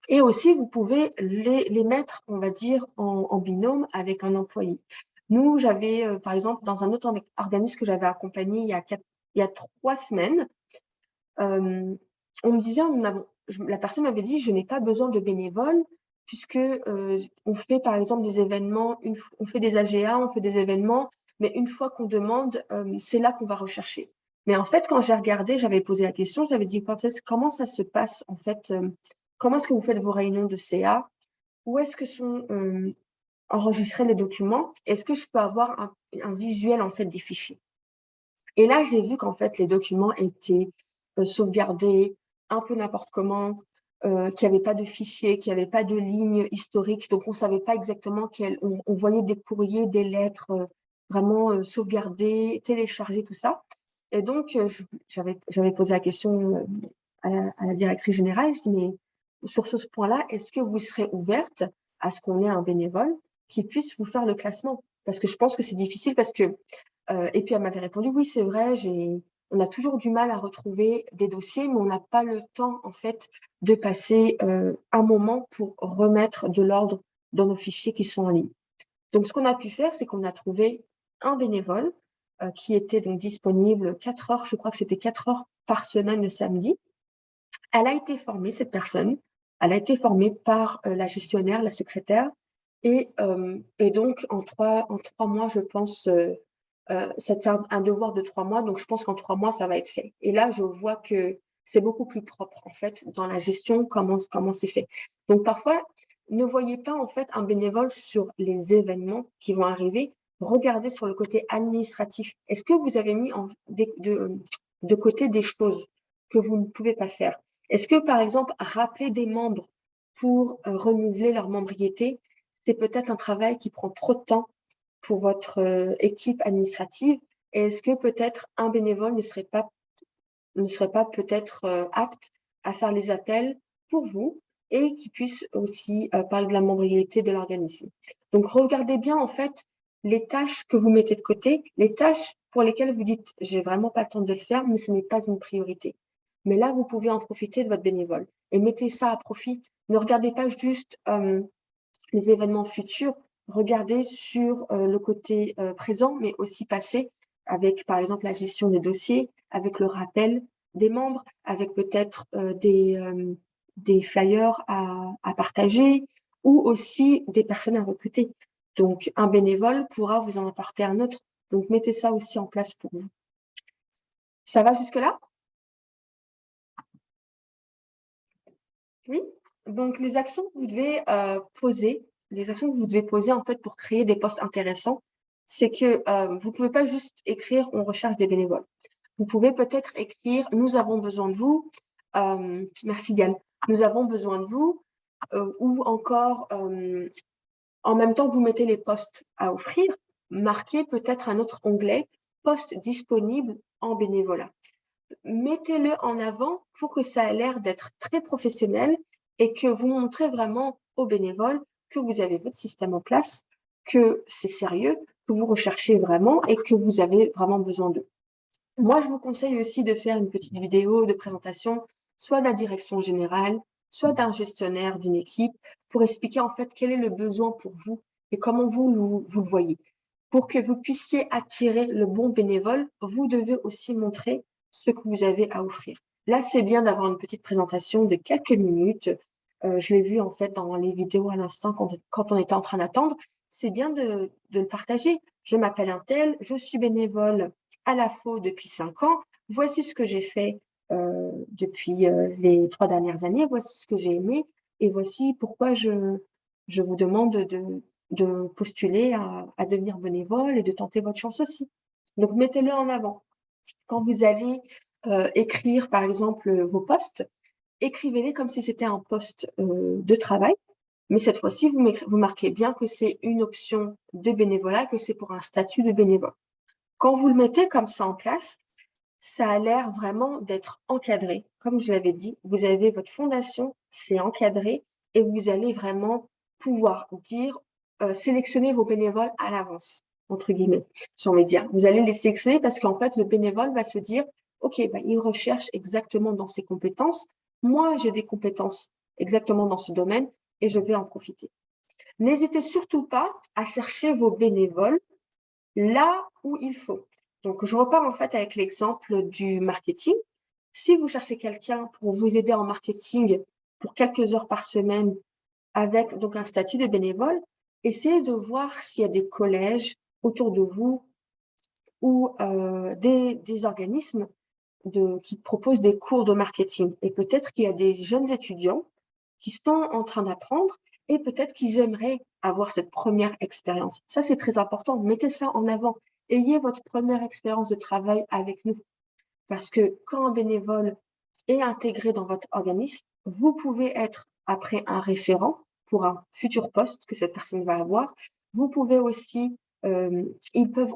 Et aussi, vous pouvez les mettre, on va dire, en binôme avec un employé. Nous, j'avais, par exemple, dans un autre organisme que j'avais accompagné il y a 3 semaines, on me disait, la personne m'avait dit, je n'ai pas besoin de bénévoles puisque on fait, par exemple, des événements, on fait des AGA, on fait des événements, mais une fois qu'on demande, c'est là qu'on va rechercher. Mais en fait, quand j'ai regardé, j'avais posé la question, j'avais dit, comment ça se passe, en fait, comment est-ce que vous faites vos réunions de CA? Où est-ce que sont enregistrés les documents? Est-ce que je peux avoir un visuel, en fait, des fichiers? Et là, j'ai vu qu'en fait, les documents étaient sauvegardés un peu n'importe comment, qu'il n'y avait pas de fichier, qu'il n'y avait pas de ligne historique. Donc, on ne savait pas exactement on voyait des courriers, des lettres vraiment sauvegardées, téléchargées, tout ça. Et donc, j'avais posé la question à la directrice générale. Je dis, mais sur ce point-là, est-ce que vous serez ouverte à ce qu'on ait un bénévole qui puisse vous faire le classement? Parce que je pense que c'est difficile parce que et puis elle m'avait répondu, oui, c'est vrai, on a toujours du mal à retrouver des dossiers, mais on n'a pas le temps, en fait, de passer un moment pour remettre de l'ordre dans nos fichiers qui sont en ligne. Donc, ce qu'on a pu faire, c'est qu'on a trouvé un bénévole qui était donc disponible 4 heures, je crois que c'était 4 heures par semaine le samedi. Elle a été formée, cette personne. Elle a été formée par la gestionnaire, la secrétaire. Et donc, en trois mois, je pense, c'est un devoir de 3 mois. Donc, je pense qu'en 3 mois, ça va être fait. Et là, je vois que c'est beaucoup plus propre, en fait, dans la gestion, comment c'est fait. Donc, parfois, ne voyez pas, en fait, un bénévole sur les événements qui vont arriver. Regardez sur le côté administratif. Est-ce que vous avez mis de côté des choses que vous ne pouvez pas faire? Est-ce que, par exemple, rappeler des membres pour renouveler leur membriété, c'est peut-être un travail qui prend trop de temps pour votre équipe administrative? Et est-ce que peut-être un bénévole ne serait pas peut-être apte à faire les appels pour vous et qui puisse aussi parler de la membriété de l'organisme? Donc, regardez bien en fait les tâches que vous mettez de côté, les tâches pour lesquelles vous dites j'ai vraiment pas le temps de le faire, mais ce n'est pas une priorité. Mais là, vous pouvez en profiter de votre bénévole et mettez ça à profit. Ne regardez pas juste les événements futurs, regardez sur le côté présent, mais aussi passé, avec par exemple la gestion des dossiers, avec le rappel des membres, avec peut-être des flyers à partager ou aussi des personnes à recruter. Donc, un bénévole pourra vous en apporter un autre. Donc, mettez ça aussi en place pour vous. Ça va jusque-là? Oui. Donc, les actions que vous devez poser, en fait pour créer des postes intéressants, c'est que vous ne pouvez pas juste écrire « on recherche des bénévoles ». Vous pouvez peut-être écrire « nous avons besoin de vous ». Merci Diane. « Nous avons besoin de vous » ou encore en même temps, vous mettez les postes à offrir, marquez peut-être un autre onglet « postes disponibles en bénévolat ». Mettez-le en avant pour que ça ait l'air d'être très professionnel et que vous montrez vraiment aux bénévoles que vous avez votre système en place, que c'est sérieux, que vous recherchez vraiment et que vous avez vraiment besoin d'eux. Moi, je vous conseille aussi de faire une petite vidéo de présentation, soit de la direction générale, soit d'un gestionnaire d'une équipe, pour expliquer en fait quel est le besoin pour vous et comment vous le voyez. Pour que vous puissiez attirer le bon bénévole, vous devez aussi montrer ce que vous avez à offrir. Là, c'est bien d'avoir une petite présentation de quelques minutes. Je l'ai vu en fait dans les vidéos à l'instant quand on était en train d'attendre. C'est bien de le partager. Je m'appelle un tel, je suis bénévole à la FO depuis 5 ans. Voici ce que j'ai fait depuis les 3 dernières années. Voici ce que j'ai aimé et voici pourquoi je vous demande de postuler à devenir bénévole et de tenter votre chance aussi. Donc, mettez-le en avant. Quand vous allez écrire, par exemple, vos postes, écrivez-les comme si c'était un poste de travail, mais cette fois-ci, vous marquez bien que c'est une option de bénévolat, que c'est pour un statut de bénévole. Quand vous le mettez comme ça en place, ça a l'air vraiment d'être encadré. Comme je l'avais dit, vous avez votre fondation, c'est encadré et vous allez vraiment pouvoir dire, sélectionner vos bénévoles à l'avance, entre guillemets, j'ai envie de dire. Vous allez les sélectionner parce qu'en fait, le bénévole va se dire, OK, il recherche exactement dans ses compétences. Moi, j'ai des compétences exactement dans ce domaine et je vais en profiter. N'hésitez surtout pas à chercher vos bénévoles là où il faut. Donc, je repars en fait avec l'exemple du marketing. Si vous cherchez quelqu'un pour vous aider en marketing pour quelques heures par semaine avec donc un statut de bénévole, essayez de voir s'il y a des collèges autour de vous ou des organismes qui proposent des cours de marketing. Et peut-être qu'il y a des jeunes étudiants qui sont en train d'apprendre et peut-être qu'ils aimeraient avoir cette première expérience. Ça, c'est très important. Mettez ça en avant. Ayez votre première expérience de travail avec nous. Parce que quand un bénévole est intégré dans votre organisme, vous pouvez être après un référent pour un futur poste que cette personne va avoir. Vous pouvez aussi, ils peuvent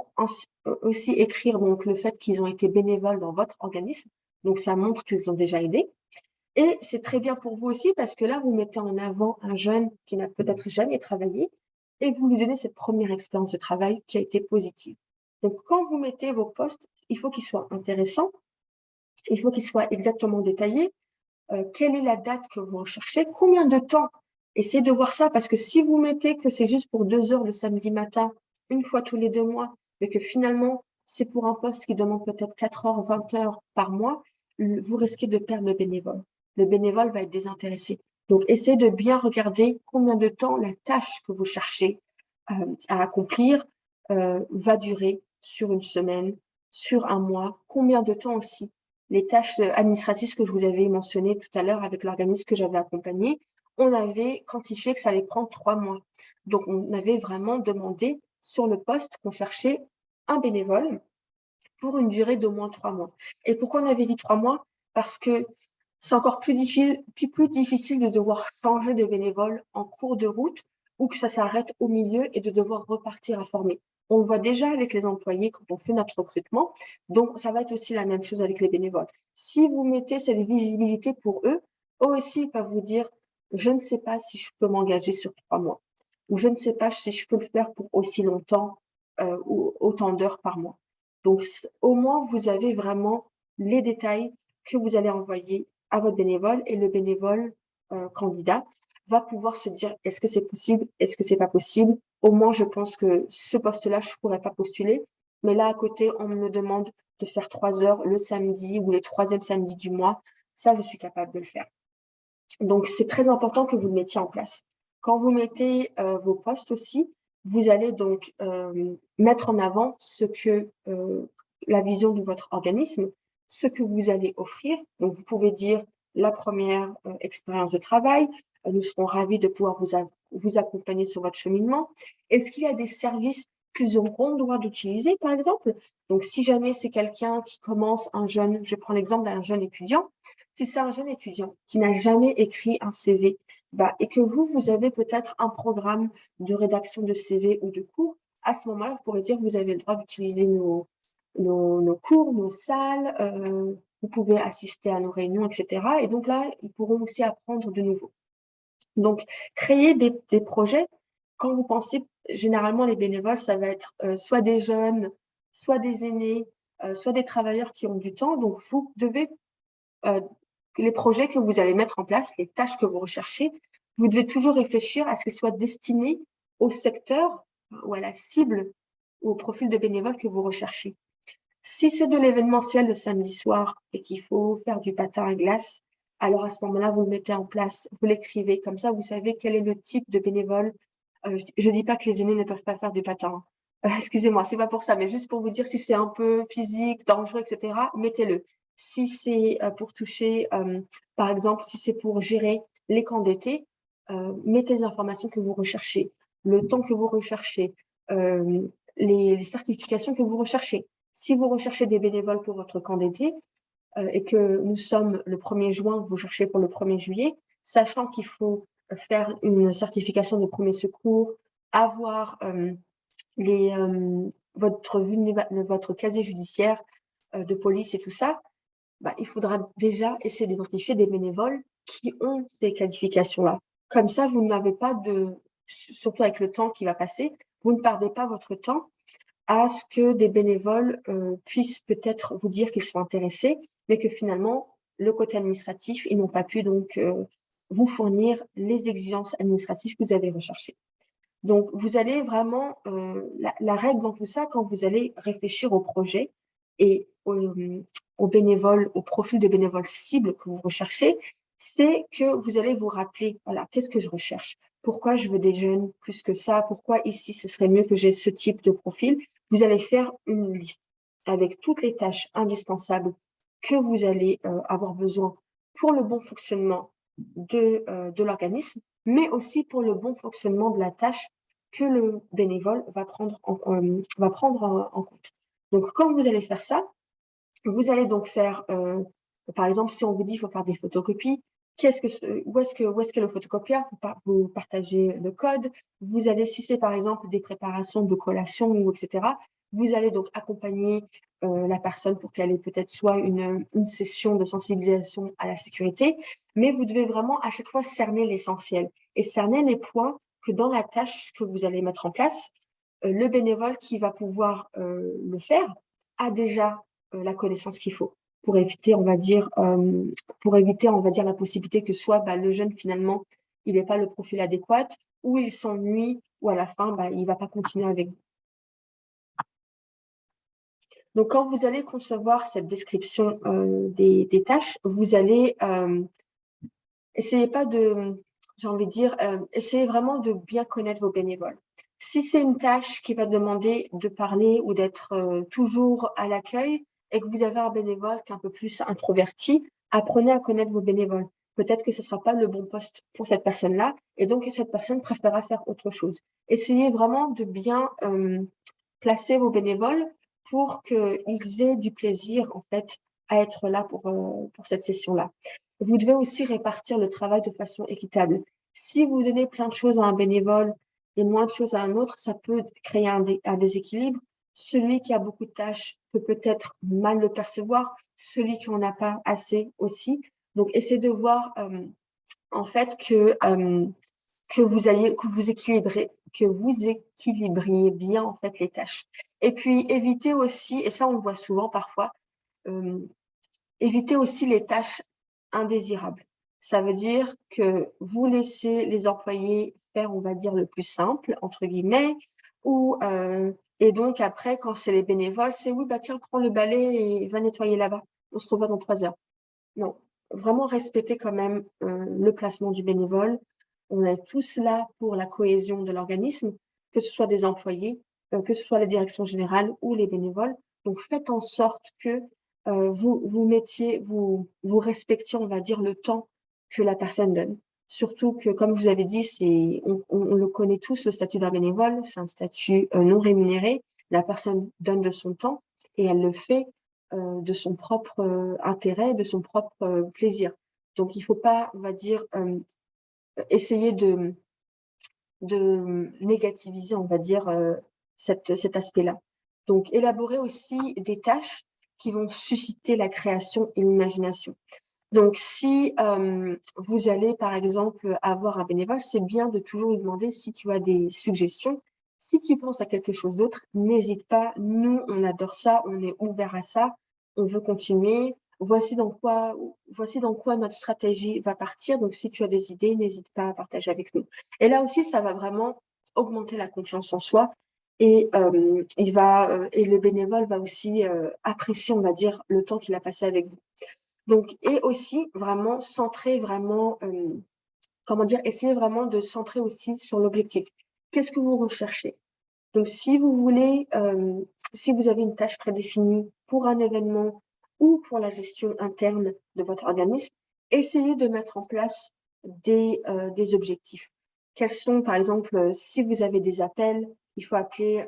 aussi écrire donc le fait qu'ils ont été bénévoles dans votre organisme. Donc, ça montre qu'ils ont déjà aidé. Et c'est très bien pour vous aussi parce que là, vous mettez en avant un jeune qui n'a peut-être jamais travaillé et vous lui donnez cette première expérience de travail qui a été positive. Donc, quand vous mettez vos postes, il faut qu'ils soient intéressants, il faut qu'ils soient exactement détaillés. Quelle est la date que vous recherchez? Combien de temps? Essayez de voir ça parce que si vous mettez que c'est juste pour 2 heures le samedi matin, une fois tous les 2 mois, mais que finalement, c'est pour un poste qui demande peut-être 4 heures, 20 heures par mois, vous risquez de perdre le bénévole. Le bénévole va être désintéressé. Donc, essayez de bien regarder combien de temps la tâche que vous cherchez à accomplir va durer sur une semaine, sur un mois, combien de temps aussi. Les tâches administratives que je vous avais mentionnées tout à l'heure avec l'organisme que j'avais accompagné, on avait quantifié que ça allait prendre 3 mois. Donc, on avait vraiment demandé sur le poste qu'on cherchait un bénévole pour une durée d'au moins 3 mois. Et pourquoi on avait dit 3 mois? Parce que c'est encore plus difficile de devoir changer de bénévole en cours de route ou que ça s'arrête au milieu et de devoir repartir à former. On le voit déjà avec les employés quand on fait notre recrutement, donc ça va être aussi la même chose avec les bénévoles. Si vous mettez cette visibilité pour eux, eux aussi ils peuvent vous dire « je ne sais pas si je peux m'engager sur 3 mois » ou « je ne sais pas si je peux le faire pour aussi longtemps ou autant d'heures par mois ». Donc, au moins, vous avez vraiment les détails que vous allez envoyer à votre bénévole et le bénévole candidat va pouvoir se dire est-ce que c'est possible, est-ce que c'est pas possible. Au moins, je pense que ce poste-là, je pourrais pas postuler. Mais là, à côté, on me demande de faire 3 heures le samedi ou les 3e samedis du mois. Ça, je suis capable de le faire. Donc, c'est très important que vous le mettiez en place. Quand vous mettez vos postes aussi, vous allez donc mettre en avant ce que la vision de votre organisme, ce que vous allez offrir. Donc, vous pouvez dire la première expérience de travail. Nous serons ravis de pouvoir vous accompagner sur votre cheminement. Est-ce qu'il y a des services qu'ils auront le droit d'utiliser, par exemple? Donc, si jamais c'est quelqu'un qui commence je vais prendre l'exemple d'un jeune étudiant. Si c'est un jeune étudiant qui n'a jamais écrit un CV, et que vous avez peut-être un programme de rédaction de CV ou de cours, à ce moment-là, vous pourrez dire que vous avez le droit d'utiliser nos cours, nos salles, vous pouvez assister à nos réunions, etc. Et donc là, ils pourront aussi apprendre de nouveau. Donc, créer des projets, quand vous pensez, généralement, les bénévoles, ça va être soit des jeunes, soit des aînés, soit des travailleurs qui ont du temps. Donc, vous devez les projets que vous allez mettre en place, les tâches que vous recherchez, vous devez toujours réfléchir à ce qu'elles soient destinées au secteur ou à la cible ou au profil de bénévole que vous recherchez. Si c'est de l'événementiel le samedi soir et qu'il faut faire du patin à glace, alors à ce moment-là, vous le mettez en place, vous l'écrivez, comme ça vous savez quel est le type de bénévole. Je ne dis pas que les aînés ne peuvent pas faire du patin. Excusez-moi, c'est pas pour ça, mais juste pour vous dire si c'est un peu physique, dangereux, etc., mettez-le. Si c'est pour toucher, par exemple, si c'est pour gérer les camps d'été, mettez les informations que vous recherchez, le temps que vous recherchez, les certifications que vous recherchez. Si vous recherchez des bénévoles pour votre camp d'été et que nous sommes le 1er juin, vous cherchez pour le 1er juillet, sachant qu'il faut faire une certification de premier secours, avoir votre casier judiciaire de police et tout ça, il faudra déjà essayer d'identifier des bénévoles qui ont ces qualifications-là. Comme ça, vous n'avez pas surtout avec le temps qui va passer, vous ne perdez pas votre temps à ce que des bénévoles puissent peut-être vous dire qu'ils sont intéressés, mais que finalement, le côté administratif, ils n'ont pas pu donc vous fournir les exigences administratives que vous avez recherchées. Donc, vous allez vraiment, la règle dans tout ça, quand vous allez réfléchir au projet et aux bénévoles, au profil de bénévoles cible que vous recherchez, c'est que vous allez vous rappeler, voilà, qu'est-ce que je recherche? Pourquoi je veux des jeunes plus que ça? Pourquoi ici, ce serait mieux que j'ai ce type de profil? Vous allez faire une liste avec toutes les tâches indispensables que vous allez avoir besoin pour le bon fonctionnement de l'organisme, mais aussi pour le bon fonctionnement de la tâche que le bénévole va prendre en compte. Donc, quand vous allez faire ça, vous allez donc faire, par exemple, si on vous dit qu'il faut faire des photocopies, où est-ce que le photocopieur, vous partagez le code, vous allez, si c'est par exemple des préparations de collations ou etc., vous allez donc accompagner la personne pour qu'elle ait peut-être soit une session de sensibilisation à la sécurité, mais vous devez vraiment à chaque fois cerner l'essentiel et cerner les points que dans la tâche que vous allez mettre en place, le bénévole qui va pouvoir le faire a déjà la connaissance qu'il faut pour éviter, on va dire, la possibilité que soit le jeune finalement, il n'est pas le profil adéquat, ou il s'ennuie, ou à la fin, il ne va pas continuer avec vous. Donc, quand vous allez concevoir cette description des tâches, vous allez essayez pas de, j'ai envie de dire, essayez vraiment de bien connaître vos bénévoles. Si c'est une tâche qui va demander de parler ou d'être toujours à l'accueil et que vous avez un bénévole qui est un peu plus introverti, apprenez à connaître vos bénévoles. Peut-être que ce ne sera pas le bon poste pour cette personne-là et donc cette personne préférera faire autre chose. Essayez vraiment de bien placer vos bénévoles pour qu'ils aient du plaisir en fait à être là pour cette session-là. Vous devez aussi répartir le travail de façon équitable. Si vous donnez plein de choses à un bénévole et moins de choses à un autre, ça peut créer un déséquilibre. Celui qui a beaucoup de tâches peut peut-être mal le percevoir, celui qui n'en a pas assez aussi. Donc, essayez de voir en fait que vous équilibriez bien en fait les tâches. Et puis évitez aussi, et ça on le voit souvent parfois, évitez aussi les tâches indésirables. Ça veut dire que vous laissez les employés faire, on va dire, le plus simple, entre guillemets, et donc après, quand c'est les bénévoles, c'est oui, bah tiens, prends le balai et va nettoyer là-bas. On se revoit dans 3 heures. Non, vraiment respecter quand même le placement du bénévole. On est tous là pour la cohésion de l'organisme, que ce soit des employés, que ce soit la direction générale ou les bénévoles. Donc, faites en sorte que vous respectiez, on va dire, le temps que la personne donne. Surtout que, comme je vous avez dit, on le connaît tous, le statut d'un bénévole, c'est un statut non rémunéré. La personne donne de son temps et elle le fait de son propre intérêt, de son propre plaisir. Donc, il ne faut pas, on va dire, essayer de négativiser, on va dire, cet aspect-là. Donc, élaborer aussi des tâches qui vont susciter la création et l'imagination. Donc, si vous allez, par exemple, avoir un bénévole, c'est bien de toujours lui demander si tu as des suggestions. Si tu penses à quelque chose d'autre, n'hésite pas. Nous, on adore ça, on est ouvert à ça, on veut continuer. Voici dans quoi notre stratégie va partir. Donc, si tu as des idées, n'hésite pas à partager avec nous. Et là aussi, ça va vraiment augmenter la confiance en soi et le bénévole va aussi apprécier, on va dire, le temps qu'il a passé avec vous. Donc, et aussi vraiment centrer vraiment, essayer vraiment de centrer aussi sur l'objectif. Qu'est-ce que vous recherchez? Donc, si vous avez une tâche prédéfinie pour un événement ou pour la gestion interne de votre organisme, essayez de mettre en place des objectifs. Quels sont, par exemple, si vous avez des appels, il faut appeler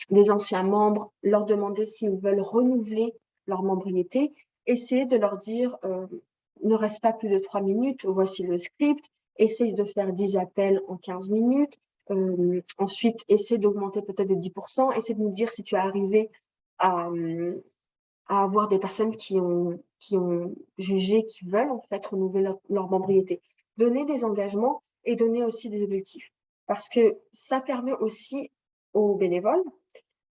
des anciens membres, leur demander s'ils veulent renouveler leur membriété. Essayez de leur dire, ne reste pas plus de 3 minutes, voici le script, essayez de faire 10 appels en 15 minutes, ensuite, essaie d'augmenter peut-être de 10%, essaie de nous dire si tu es arrivé à avoir des personnes qui ont jugé, qui veulent en fait renouveler leur membriété. Donner des engagements et donner aussi des objectifs. Parce que ça permet aussi aux bénévoles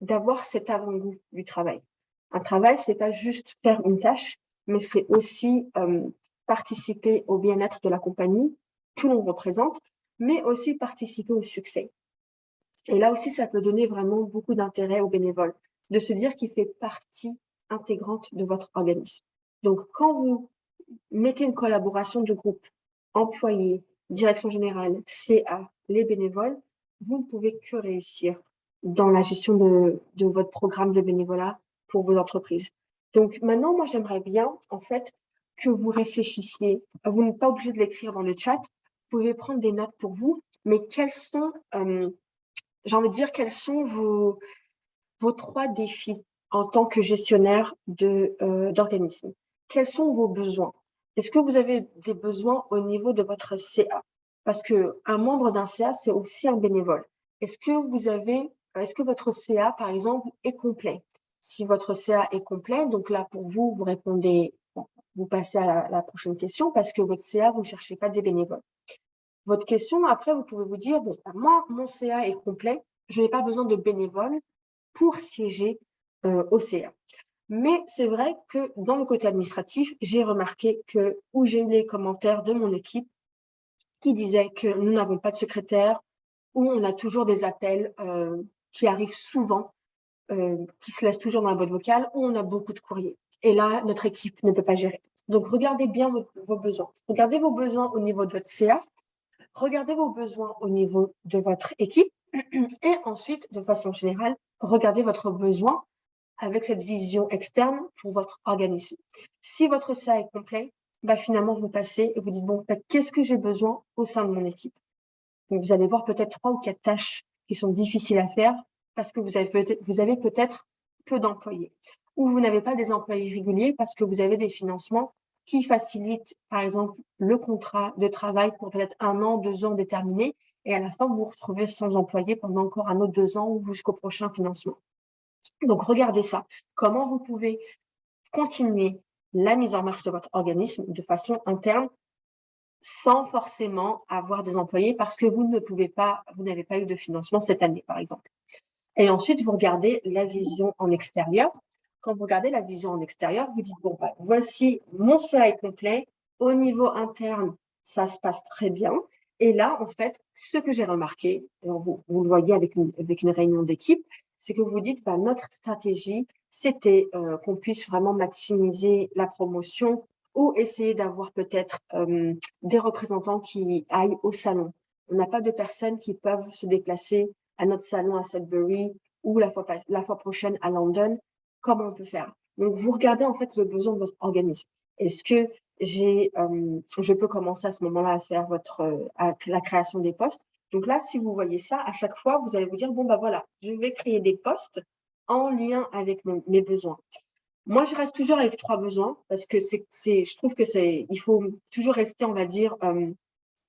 d'avoir cet avant-goût du travail. Un travail, c'est pas juste faire une tâche, mais c'est aussi participer au bien-être de la compagnie que l'on représente, mais aussi participer au succès. Et là aussi, ça peut donner vraiment beaucoup d'intérêt aux bénévoles, de se dire qu'il fait partie intégrante de votre organisme. Donc, quand vous mettez une collaboration de groupe, employés, direction générale, CA, les bénévoles, vous ne pouvez que réussir dans la gestion de votre programme de bénévolat pour vos entreprises. Donc, maintenant, moi, j'aimerais bien, en fait, que vous réfléchissiez. Vous n'êtes pas obligé de l'écrire dans le chat. Vous pouvez prendre des notes pour vous, mais quels sont vos 3 défis en tant que gestionnaire d'organisme? Quels sont vos besoins? Est-ce que vous avez des besoins au niveau de votre CA? Parce qu'un membre d'un CA, c'est aussi un bénévole. Est-ce que votre CA, par exemple, est complet? Si votre CA est complet, donc là, pour vous, vous répondez, vous passez à la prochaine question parce que votre CA, vous ne cherchez pas des bénévoles. Votre question, après, vous pouvez vous dire, bon, moi, mon CA est complet, je n'ai pas besoin de bénévoles pour siéger au CA. Mais c'est vrai que dans le côté administratif, j'ai remarqué où j'ai eu les commentaires de mon équipe qui disaient que nous n'avons pas de secrétaire, où on a toujours des appels qui arrivent souvent, qui se laissent toujours dans la boîte vocale, où on a beaucoup de courriers. Et là, notre équipe ne peut pas gérer. Donc, regardez bien vos besoins. Regardez vos besoins au niveau de votre CA. Regardez vos besoins au niveau de votre équipe. Et ensuite, de façon générale, regardez votre besoin avec cette vision externe pour votre organisme. Si votre CA est complet, finalement, vous passez et vous dites, bon, qu'est-ce que j'ai besoin au sein de mon équipe? Donc, vous allez voir peut-être 3 ou 4 tâches qui sont difficiles à faire parce que vous avez peut-être peu d'employés ou vous n'avez pas des employés réguliers parce que vous avez des financements qui facilitent, par exemple, le contrat de travail pour peut-être 1 an, 2 ans déterminés et à la fin, vous vous retrouvez sans employés pendant encore un autre 2 ans ou jusqu'au prochain financement. Donc, regardez ça. Comment vous pouvez continuer la mise en marche de votre organisme de façon interne sans forcément avoir des employés parce que vous n'avez pas eu de financement cette année, par exemple. Et ensuite, vous regardez la vision en extérieur. Quand vous regardez la vision en extérieur, vous dites, bon, voici mon CA est complet. Au niveau interne, ça se passe très bien. Et là, en fait, ce que j'ai remarqué, et vous le voyez avec une réunion d'équipe, c'est que vous dites, notre stratégie, c'était qu'on puisse vraiment maximiser la promotion ou essayer d'avoir peut-être des représentants qui aillent au salon. On n'a pas de personnes qui peuvent se déplacer à notre salon à Sudbury ou la fois prochaine à London. Comment on peut faire? Donc, vous regardez en fait le besoin de votre organisme. Est-ce que je peux commencer à ce moment-là à faire la création des postes? Donc là, si vous voyez ça, à chaque fois, vous allez vous dire, bon, voilà, je vais créer des postes en lien avec mes besoins. Moi, je reste toujours avec 3 besoins parce que je trouve que il faut toujours rester, on va dire,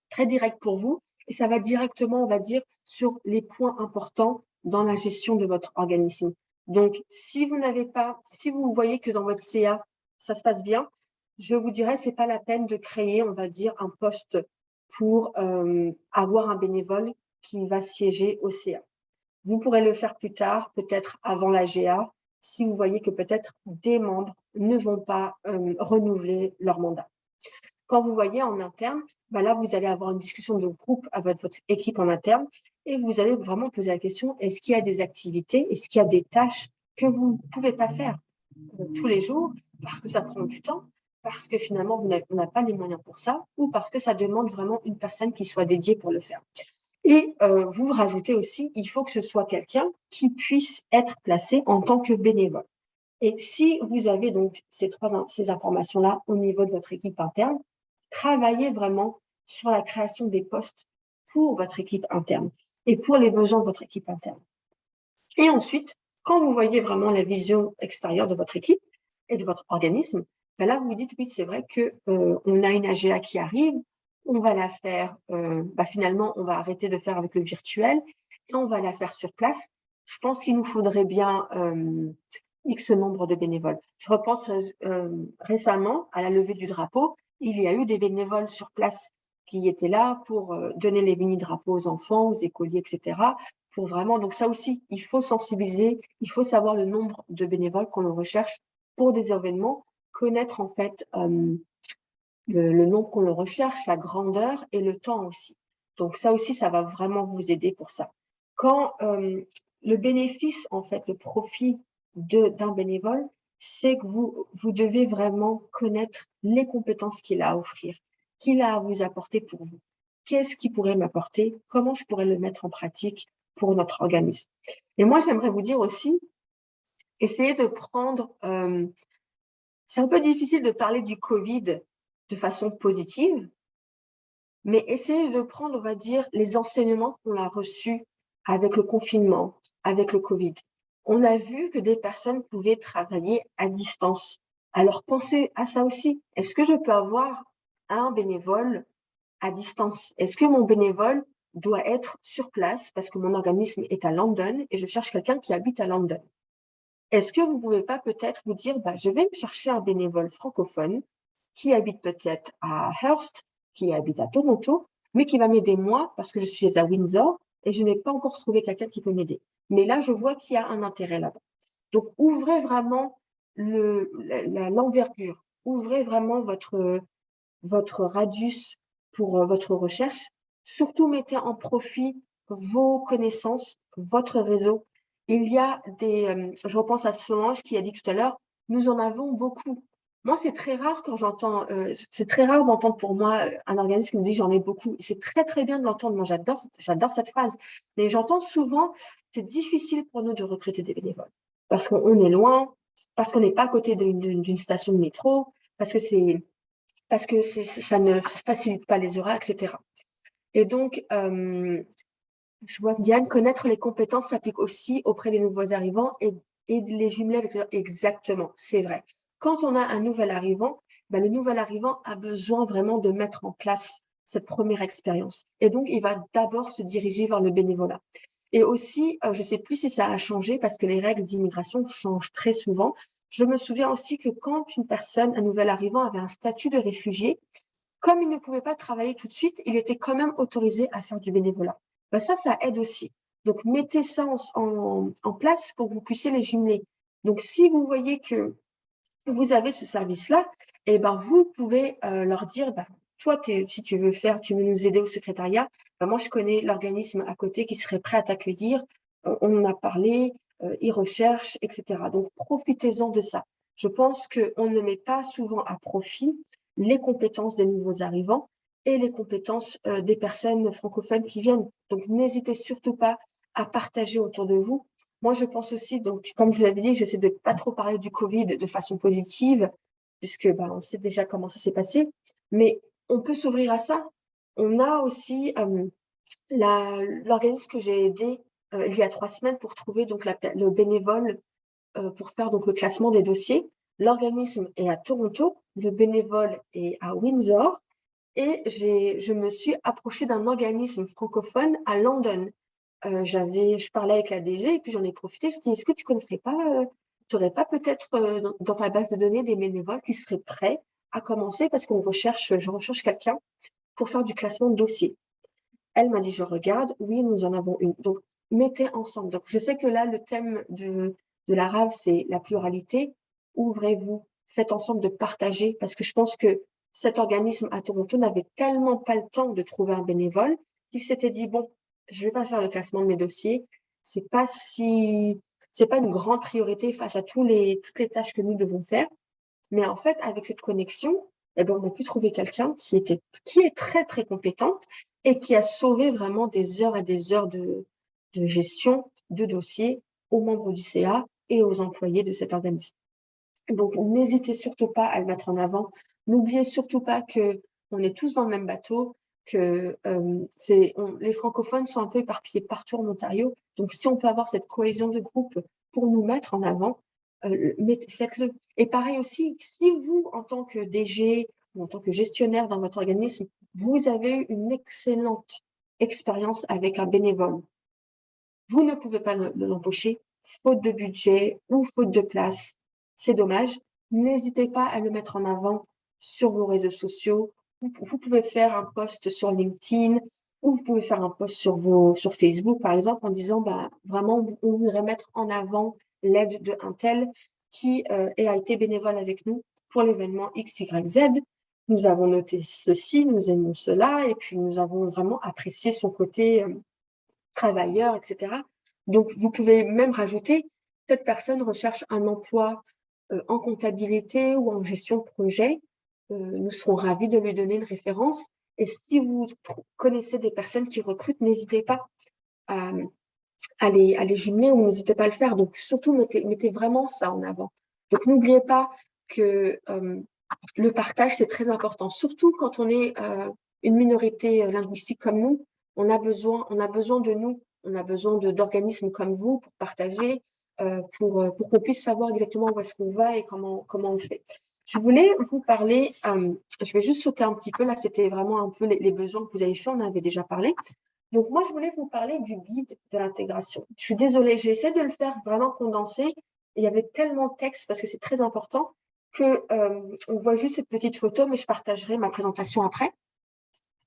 très direct pour vous et ça va directement, on va dire, sur les points importants dans la gestion de votre organisme. Donc, si vous voyez que dans votre CA, ça se passe bien, je vous dirais, c'est pas la peine de créer, on va dire, un poste pour avoir un bénévole qui va siéger au CA. Vous pourrez le faire plus tard, peut-être avant la GA, si vous voyez que peut-être des membres ne vont pas renouveler leur mandat. Quand vous voyez en interne, là, vous allez avoir une discussion de groupe avec votre équipe en interne et vous allez vraiment poser la question, est-ce qu'il y a des activités, est-ce qu'il y a des tâches que vous ne pouvez pas faire tous les jours parce que ça prend du temps, parce que finalement, on n'a pas les moyens pour ça ou parce que ça demande vraiment une personne qui soit dédiée pour le faire. Et vous rajoutez aussi, il faut que ce soit quelqu'un qui puisse être placé en tant que bénévole. Et si vous avez donc ces informations-là au niveau de votre équipe interne, travaillez vraiment sur la création des postes pour votre équipe interne et pour les besoins de votre équipe interne. Et ensuite, quand vous voyez vraiment la vision extérieure de votre équipe et de votre organisme, là, vous vous dites, oui, c'est vrai qu'on a une AGA qui arrive, on va la faire, finalement, on va arrêter de faire avec le virtuel et on va la faire sur place. Je pense qu'il nous faudrait bien X nombre de bénévoles. Je repense récemment à la levée du drapeau, il y a eu des bénévoles sur place qui étaient là pour donner les mini-drapeaux aux enfants, aux écoliers, etc. Pour vraiment, donc ça aussi, il faut sensibiliser, il faut savoir le nombre de bénévoles qu'on recherche pour des événements, connaître en fait le nombre qu'on le recherche, la grandeur et le temps aussi. Donc ça aussi, ça va vraiment vous aider pour ça. Quand le bénéfice, en fait, le profit d'un bénévole, c'est que vous devez vraiment connaître les compétences qu'il a à offrir, qu'il a à vous apporter pour vous. Qu'est-ce qu'il pourrait m'apporter? Comment je pourrais le mettre en pratique pour notre organisme? Et moi, j'aimerais vous dire aussi, essayez de prendre... c'est un peu difficile de parler du Covid de façon positive, mais essayez de prendre, on va dire, les enseignements qu'on a reçus avec le confinement, avec le Covid. On a vu que des personnes pouvaient travailler à distance. Alors, pensez à ça aussi. Est-ce que je peux avoir un bénévole à distance? Est-ce que mon bénévole doit être sur place parce que mon organisme est à London et je cherche quelqu'un qui habite à London? Est-ce que vous ne pouvez pas peut-être vous dire, je vais me chercher un bénévole francophone qui habite peut-être à Hearst, qui habite à Toronto, mais qui va m'aider moi parce que je suis à Windsor et je n'ai pas encore trouvé quelqu'un qui peut m'aider. Mais là, je vois qu'il y a un intérêt là-bas. Donc, ouvrez vraiment l'envergure, ouvrez vraiment votre radius pour votre recherche. Surtout, mettez en profit vos connaissances, votre réseau. Il y a je repense à Solange qui a dit tout à l'heure, nous en avons beaucoup. Moi, c'est très rare quand j'entends, c'est très rare d'entendre pour moi un organisme qui me dit j'en ai beaucoup. Et c'est très, très bien de l'entendre. Moi, j'adore cette phrase. Mais j'entends souvent, c'est difficile pour nous de recruter des bénévoles parce qu'on est loin, parce qu'on n'est pas à côté d'une station de métro, parce que ça ne facilite pas les horaires, etc. Et donc, je vois Diane, connaître les compétences s'applique aussi auprès des nouveaux arrivants et de les jumeler avec exactement, c'est vrai. Quand on a un nouvel arrivant, ben, le nouvel arrivant a besoin vraiment de mettre en place cette première expérience. Et donc, il va d'abord se diriger vers le bénévolat. Et aussi, je ne sais plus si ça a changé parce que les règles d'immigration changent très souvent. Je me souviens aussi que quand une personne, un nouvel arrivant, avait un statut de réfugié, comme il ne pouvait pas travailler tout de suite, il était quand même autorisé à faire du bénévolat. Ben ça aide aussi. Donc, mettez ça en place pour que vous puissiez les jumeler. Donc, si vous voyez que vous avez ce service-là, eh ben, vous pouvez leur dire, ben, toi, si tu veux nous aider au secrétariat, ben, moi, je connais l'organisme à côté qui serait prêt à t'accueillir. On en a parlé, ils recherchent, etc. Donc, profitez-en de ça. Je pense qu'on ne met pas souvent à profit les compétences des nouveaux arrivants et les compétences des personnes francophones qui viennent. Donc, n'hésitez surtout pas à partager autour de vous. Moi, je pense aussi, donc, comme je vous l'avais dit, j'essaie de pas trop parler du Covid de façon positive, puisque ben, on sait déjà comment ça s'est passé, mais on peut s'ouvrir à ça. On a aussi l'organisme que j'ai aidé il y a 3 semaines pour trouver donc le bénévole pour faire donc le classement des dossiers. L'organisme est à Toronto, le bénévole est à Windsor, et je me suis approchée d'un organisme francophone à London. Je parlais avec la DG et puis j'en ai profité. Je dis, est-ce que tu connaîtrais pas, tu n'aurais pas peut-être dans ta base de données des bénévoles qui seraient prêts à commencer parce je recherche quelqu'un pour faire du classement de dossier. Elle m'a dit, je regarde, oui, nous en avons une. Donc, mettez ensemble. Donc, je sais que là, le thème de la RAV, c'est la pluralité. Ouvrez-vous, faites ensemble de partager parce que je pense que cet organisme à Toronto n'avait tellement pas le temps de trouver un bénévole qu'il s'était dit, bon, je vais pas faire le classement de mes dossiers. C'est pas une grande priorité face à toutes les tâches que nous devons faire. Mais en fait, avec cette connexion, eh ben, on a pu trouver quelqu'un qui est très, très compétente et qui a sauvé vraiment des heures et des heures de gestion de dossiers aux membres du CA et aux employés de cet organisme. Donc, n'hésitez surtout pas à le mettre en avant. N'oubliez surtout pas que on est tous dans le même bateau, que les francophones sont un peu éparpillés partout en Ontario. Donc, si on peut avoir cette cohésion de groupe pour nous mettre en avant, faites-le. Et pareil aussi, si vous, en tant que DG ou en tant que gestionnaire dans votre organisme, vous avez eu une excellente expérience avec un bénévole, vous ne pouvez pas l'embaucher, faute de budget ou faute de place. C'est dommage. N'hésitez pas à le mettre en avant sur vos réseaux sociaux. Vous pouvez faire un post sur LinkedIn ou vous pouvez faire un post sur Facebook, par exemple, en disant bah, vraiment, on voudrait mettre en avant l'aide de un tel qui a été bénévole avec nous pour l'événement XYZ. Nous avons noté ceci, nous aimons cela, et puis nous avons vraiment apprécié son côté travailleurs, etc. Donc, vous pouvez même rajouter, cette personne recherche un emploi en comptabilité ou en gestion de projet. Nous serons ravis de lui donner une référence. Et si vous connaissez des personnes qui recrutent, n'hésitez pas à les jumeler ou n'hésitez pas à le faire. Donc, surtout, mettez vraiment ça en avant. Donc, n'oubliez pas que le partage, c'est très important. Surtout quand on est une minorité linguistique comme nous, on a besoin de nous, on a besoin d'organismes comme vous pour partager, pour qu'on puisse savoir exactement où est-ce qu'on va et comment on le fait. Je voulais vous parler, je vais juste sauter un petit peu, là c'était vraiment un peu les besoins que vous avez fait, on en avait déjà parlé. Donc moi, je voulais vous parler du guide de l'intégration. Je suis désolée, j'ai essayé de le faire vraiment condensé. Il y avait tellement de texte parce que c'est très important que on voit juste cette petite photo, mais je partagerai ma présentation après.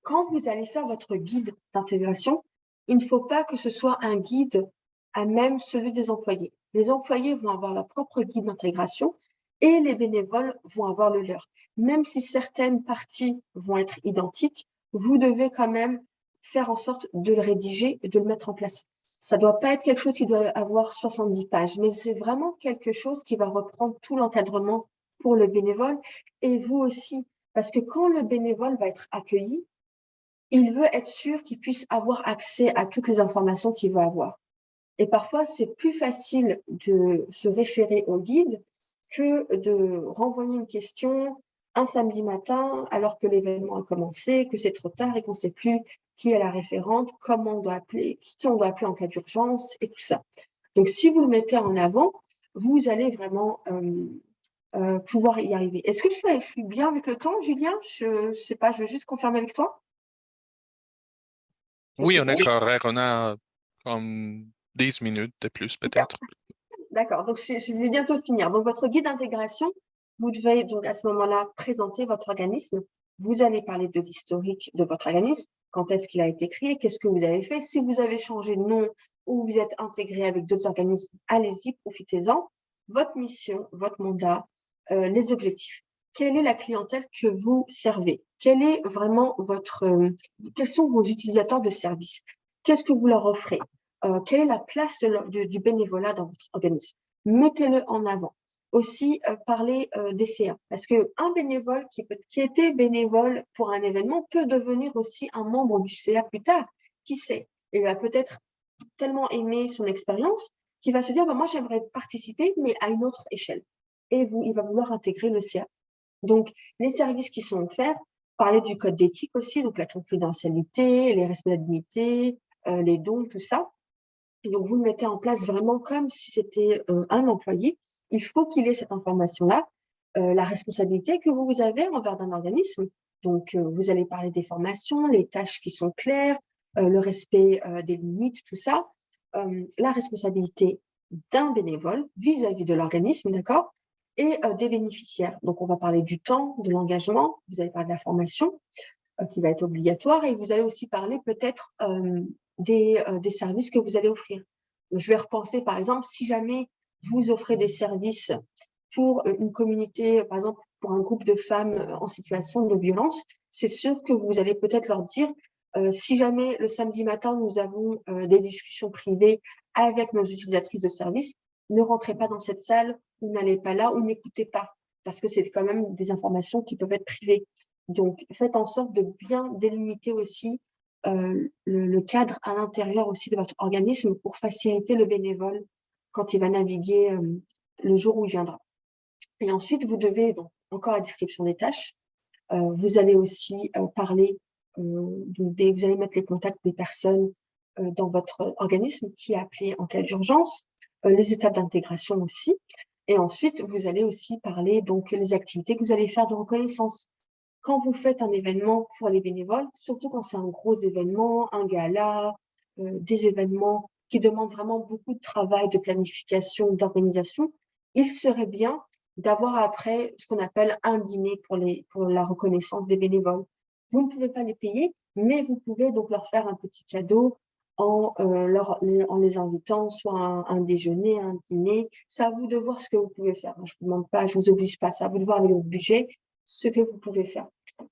Quand vous allez faire votre guide d'intégration, il ne faut pas que ce soit un guide à même celui des employés. Les employés vont avoir leur propre guide d'intégration et les bénévoles vont avoir le leur. Même si certaines parties vont être identiques, vous devez quand même faire en sorte de le rédiger et de le mettre en place. Ça ne doit pas être quelque chose qui doit avoir 70 pages, mais c'est vraiment quelque chose qui va reprendre tout l'encadrement pour le bénévole et vous aussi. Parce que quand le bénévole va être accueilli, il veut être sûr qu'il puisse avoir accès à toutes les informations qu'il veut avoir. Et parfois, c'est plus facile de se référer au guide que de renvoyer une question un samedi matin alors que l'événement a commencé, que c'est trop tard et qu'on ne sait plus qui est la référente, comment on doit appeler, qui on doit appeler en cas d'urgence et tout ça. Donc, si vous le mettez en avant, vous allez vraiment pouvoir y arriver. Est-ce que je suis bien avec le temps, Julien? Je ne sais pas, je veux juste confirmer avec toi. Oui, on Super. est correct. On a comme 10 minutes de plus, peut-être. D'accord, donc je vais bientôt finir. Donc, votre guide d'intégration, vous devez donc à ce moment-là présenter votre organisme. Vous allez parler de l'historique de votre organisme, quand est-ce qu'il a été créé, qu'est-ce que vous avez fait. Si vous avez changé de nom ou vous êtes intégré avec d'autres organismes, allez-y, profitez-en. Votre mission, votre mandat, les objectifs. Quelle est la clientèle que vous servez? Quel est vraiment quels sont vos utilisateurs de services? Qu'est-ce que vous leur offrez? Quelle est la place du bénévolat dans votre organisme? Mettez-le en avant. Aussi, parlez des CA, parce qu'un bénévole qui était bénévole pour un événement peut devenir aussi un membre du CA plus tard. Qui sait? Il va peut-être tellement aimer son expérience qu'il va se dire, bah, moi, j'aimerais participer, mais à une autre échelle. Et il va vouloir intégrer le CA. Donc, les services qui sont offerts, parler du code d'éthique aussi, donc la confidentialité, les respects de la dignité, les dons, tout ça. Donc, vous le mettez en place vraiment comme si c'était un employé. Il faut qu'il ait cette information-là, la responsabilité que vous avez envers un organisme. Donc, vous allez parler des formations, les tâches qui sont claires, le respect des limites, tout ça. La responsabilité d'un bénévole vis-à-vis de l'organisme, d'accord? Et des bénéficiaires. Donc, on va parler du temps, de l'engagement, vous allez parler de la formation qui va être obligatoire et vous allez aussi parler peut-être des services que vous allez offrir. Je vais repenser, par exemple, si jamais vous offrez des services pour une communauté, par exemple, pour un groupe de femmes en situation de violence, c'est sûr que vous allez peut-être leur dire, si jamais le samedi matin, nous avons des discussions privées avec nos utilisatrices de services, ne rentrez pas dans cette salle ou n'allez pas là ou n'écoutez pas, parce que c'est quand même des informations qui peuvent être privées. Donc, faites en sorte de bien délimiter aussi le cadre à l'intérieur aussi de votre organisme pour faciliter le bénévole quand il va naviguer le jour où il viendra. Et ensuite, vous devez, donc, encore la description des tâches, vous allez aussi parler, vous allez mettre les contacts des personnes dans votre organisme qui est appelé en cas d'urgence, les étapes d'intégration aussi. Et ensuite, vous allez aussi parler donc les activités que vous allez faire de reconnaissance. Quand vous faites un événement pour les bénévoles, surtout quand c'est un gros événement, un gala, des événements qui demandent vraiment beaucoup de travail, de planification, d'organisation, il serait bien d'avoir après ce qu'on appelle un dîner pour la reconnaissance des bénévoles. Vous ne pouvez pas les payer, mais vous pouvez donc leur faire un petit cadeau en les invitant soit à un déjeuner, un dîner. C'est à vous de voir ce que vous pouvez faire. Je ne vous demande pas, je ne vous oblige pas, c'est à vous de voir avec votre budget ce que vous pouvez faire.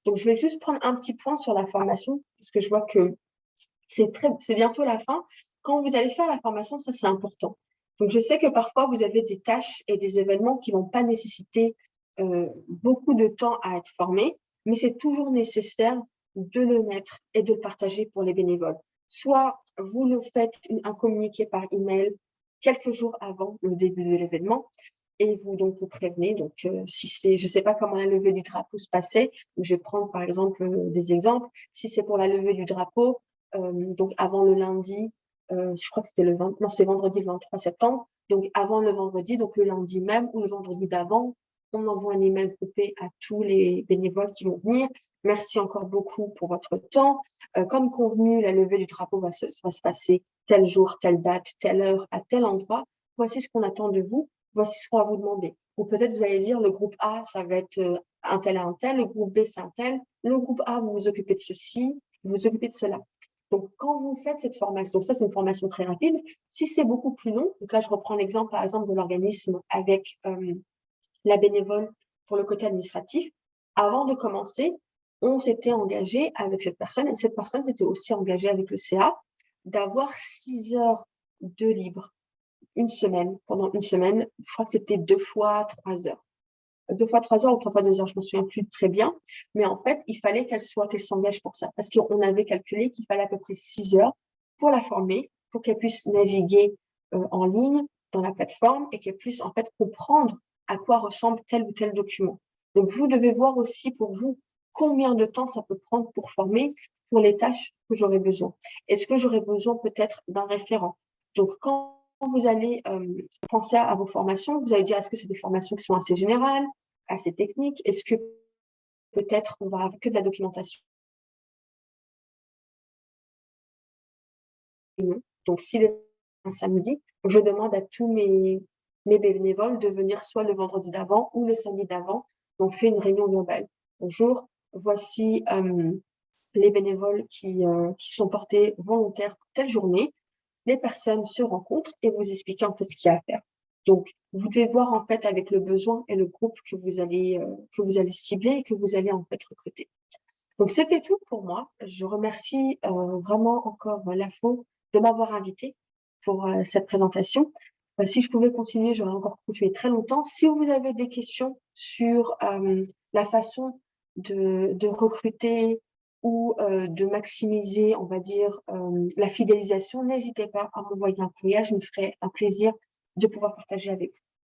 Donc, je vais juste prendre un petit point sur la formation, parce que je vois que c'est bientôt la fin. Quand vous allez faire la formation, ça, c'est important. Donc, je sais que parfois, vous avez des tâches et des événements qui ne vont pas nécessiter beaucoup de temps à être formés, mais c'est toujours nécessaire de le mettre et de le partager pour les bénévoles. Soit vous le faites un communiqué par email quelques jours avant le début de l'événement, et vous prévenez. Donc, si c'est, je ne sais pas comment la levée du drapeau se passait, je vais prendre par exemple des exemples. Si c'est pour la levée du drapeau, donc avant le lundi, je crois que c'était non, c'est vendredi le 23 septembre. Donc, avant le vendredi, donc le lundi même ou le vendredi d'avant, on envoie un email groupé à tous les bénévoles qui vont venir. Merci encore beaucoup pour votre temps. Comme convenu, la levée du drapeau va se passer tel jour, telle date, telle heure, à tel endroit. Voici ce qu'on attend de vous. Voici ce qu'on va vous demander. Ou peut-être vous allez dire le groupe A, ça va être un tel et un tel, le groupe B, c'est un tel. Le groupe A, vous vous occupez de ceci, vous vous occupez de cela. Donc, quand vous faites cette formation, donc ça, c'est une formation très rapide. Si c'est beaucoup plus long, donc là, je reprends l'exemple, par exemple, de l'organisme avec la bénévole pour le côté administratif. Avant de commencer, on s'était engagé avec cette personne, et cette personne s'était aussi engagée avec le CA, d'avoir 6 heures de libre pendant une semaine, je crois que c'était 2 fois 3 heures. 2 fois 3 heures ou 3 fois 2 heures, je me souviens plus très bien. Mais en fait, il fallait qu'elle s'engage pour ça. Parce qu'on avait calculé qu'il fallait à peu près 6 heures pour la former, pour qu'elle puisse naviguer en ligne dans la plateforme et qu'elle puisse en fait comprendre à quoi ressemble tel ou tel document. Donc, vous devez voir aussi pour vous combien de temps ça peut prendre pour former pour les tâches que j'aurai besoin. Est-ce que j'aurai besoin peut-être d'un référent? Donc, quand vous allez penser à vos formations, vous allez dire, est-ce que c'est des formations qui sont assez générales, assez techniques? Est-ce que peut-être on va avoir que de la documentation? Donc, s'il est un samedi, je demande à tous mes bénévoles de venir soit le vendredi d'avant ou le samedi d'avant. On fait une réunion globale. Bonjour, voici les bénévoles qui sont portés volontaires pour telle journée. Les personnes se rencontrent et vous expliquez un peu ce qu'il y a à faire. Donc, vous devez voir en fait avec le besoin et le groupe que vous allez cibler et que vous allez en fait recruter. Donc, c'était tout pour moi. Je remercie vraiment encore l'AFO de m'avoir invité pour cette présentation. Si je pouvais continuer, j'aurais encore continué très longtemps. Si vous avez des questions sur la façon de recruter ou de maximiser, on va dire, la fidélisation, n'hésitez pas à m'envoyer un courriel. Je me ferai un plaisir de pouvoir partager avec vous.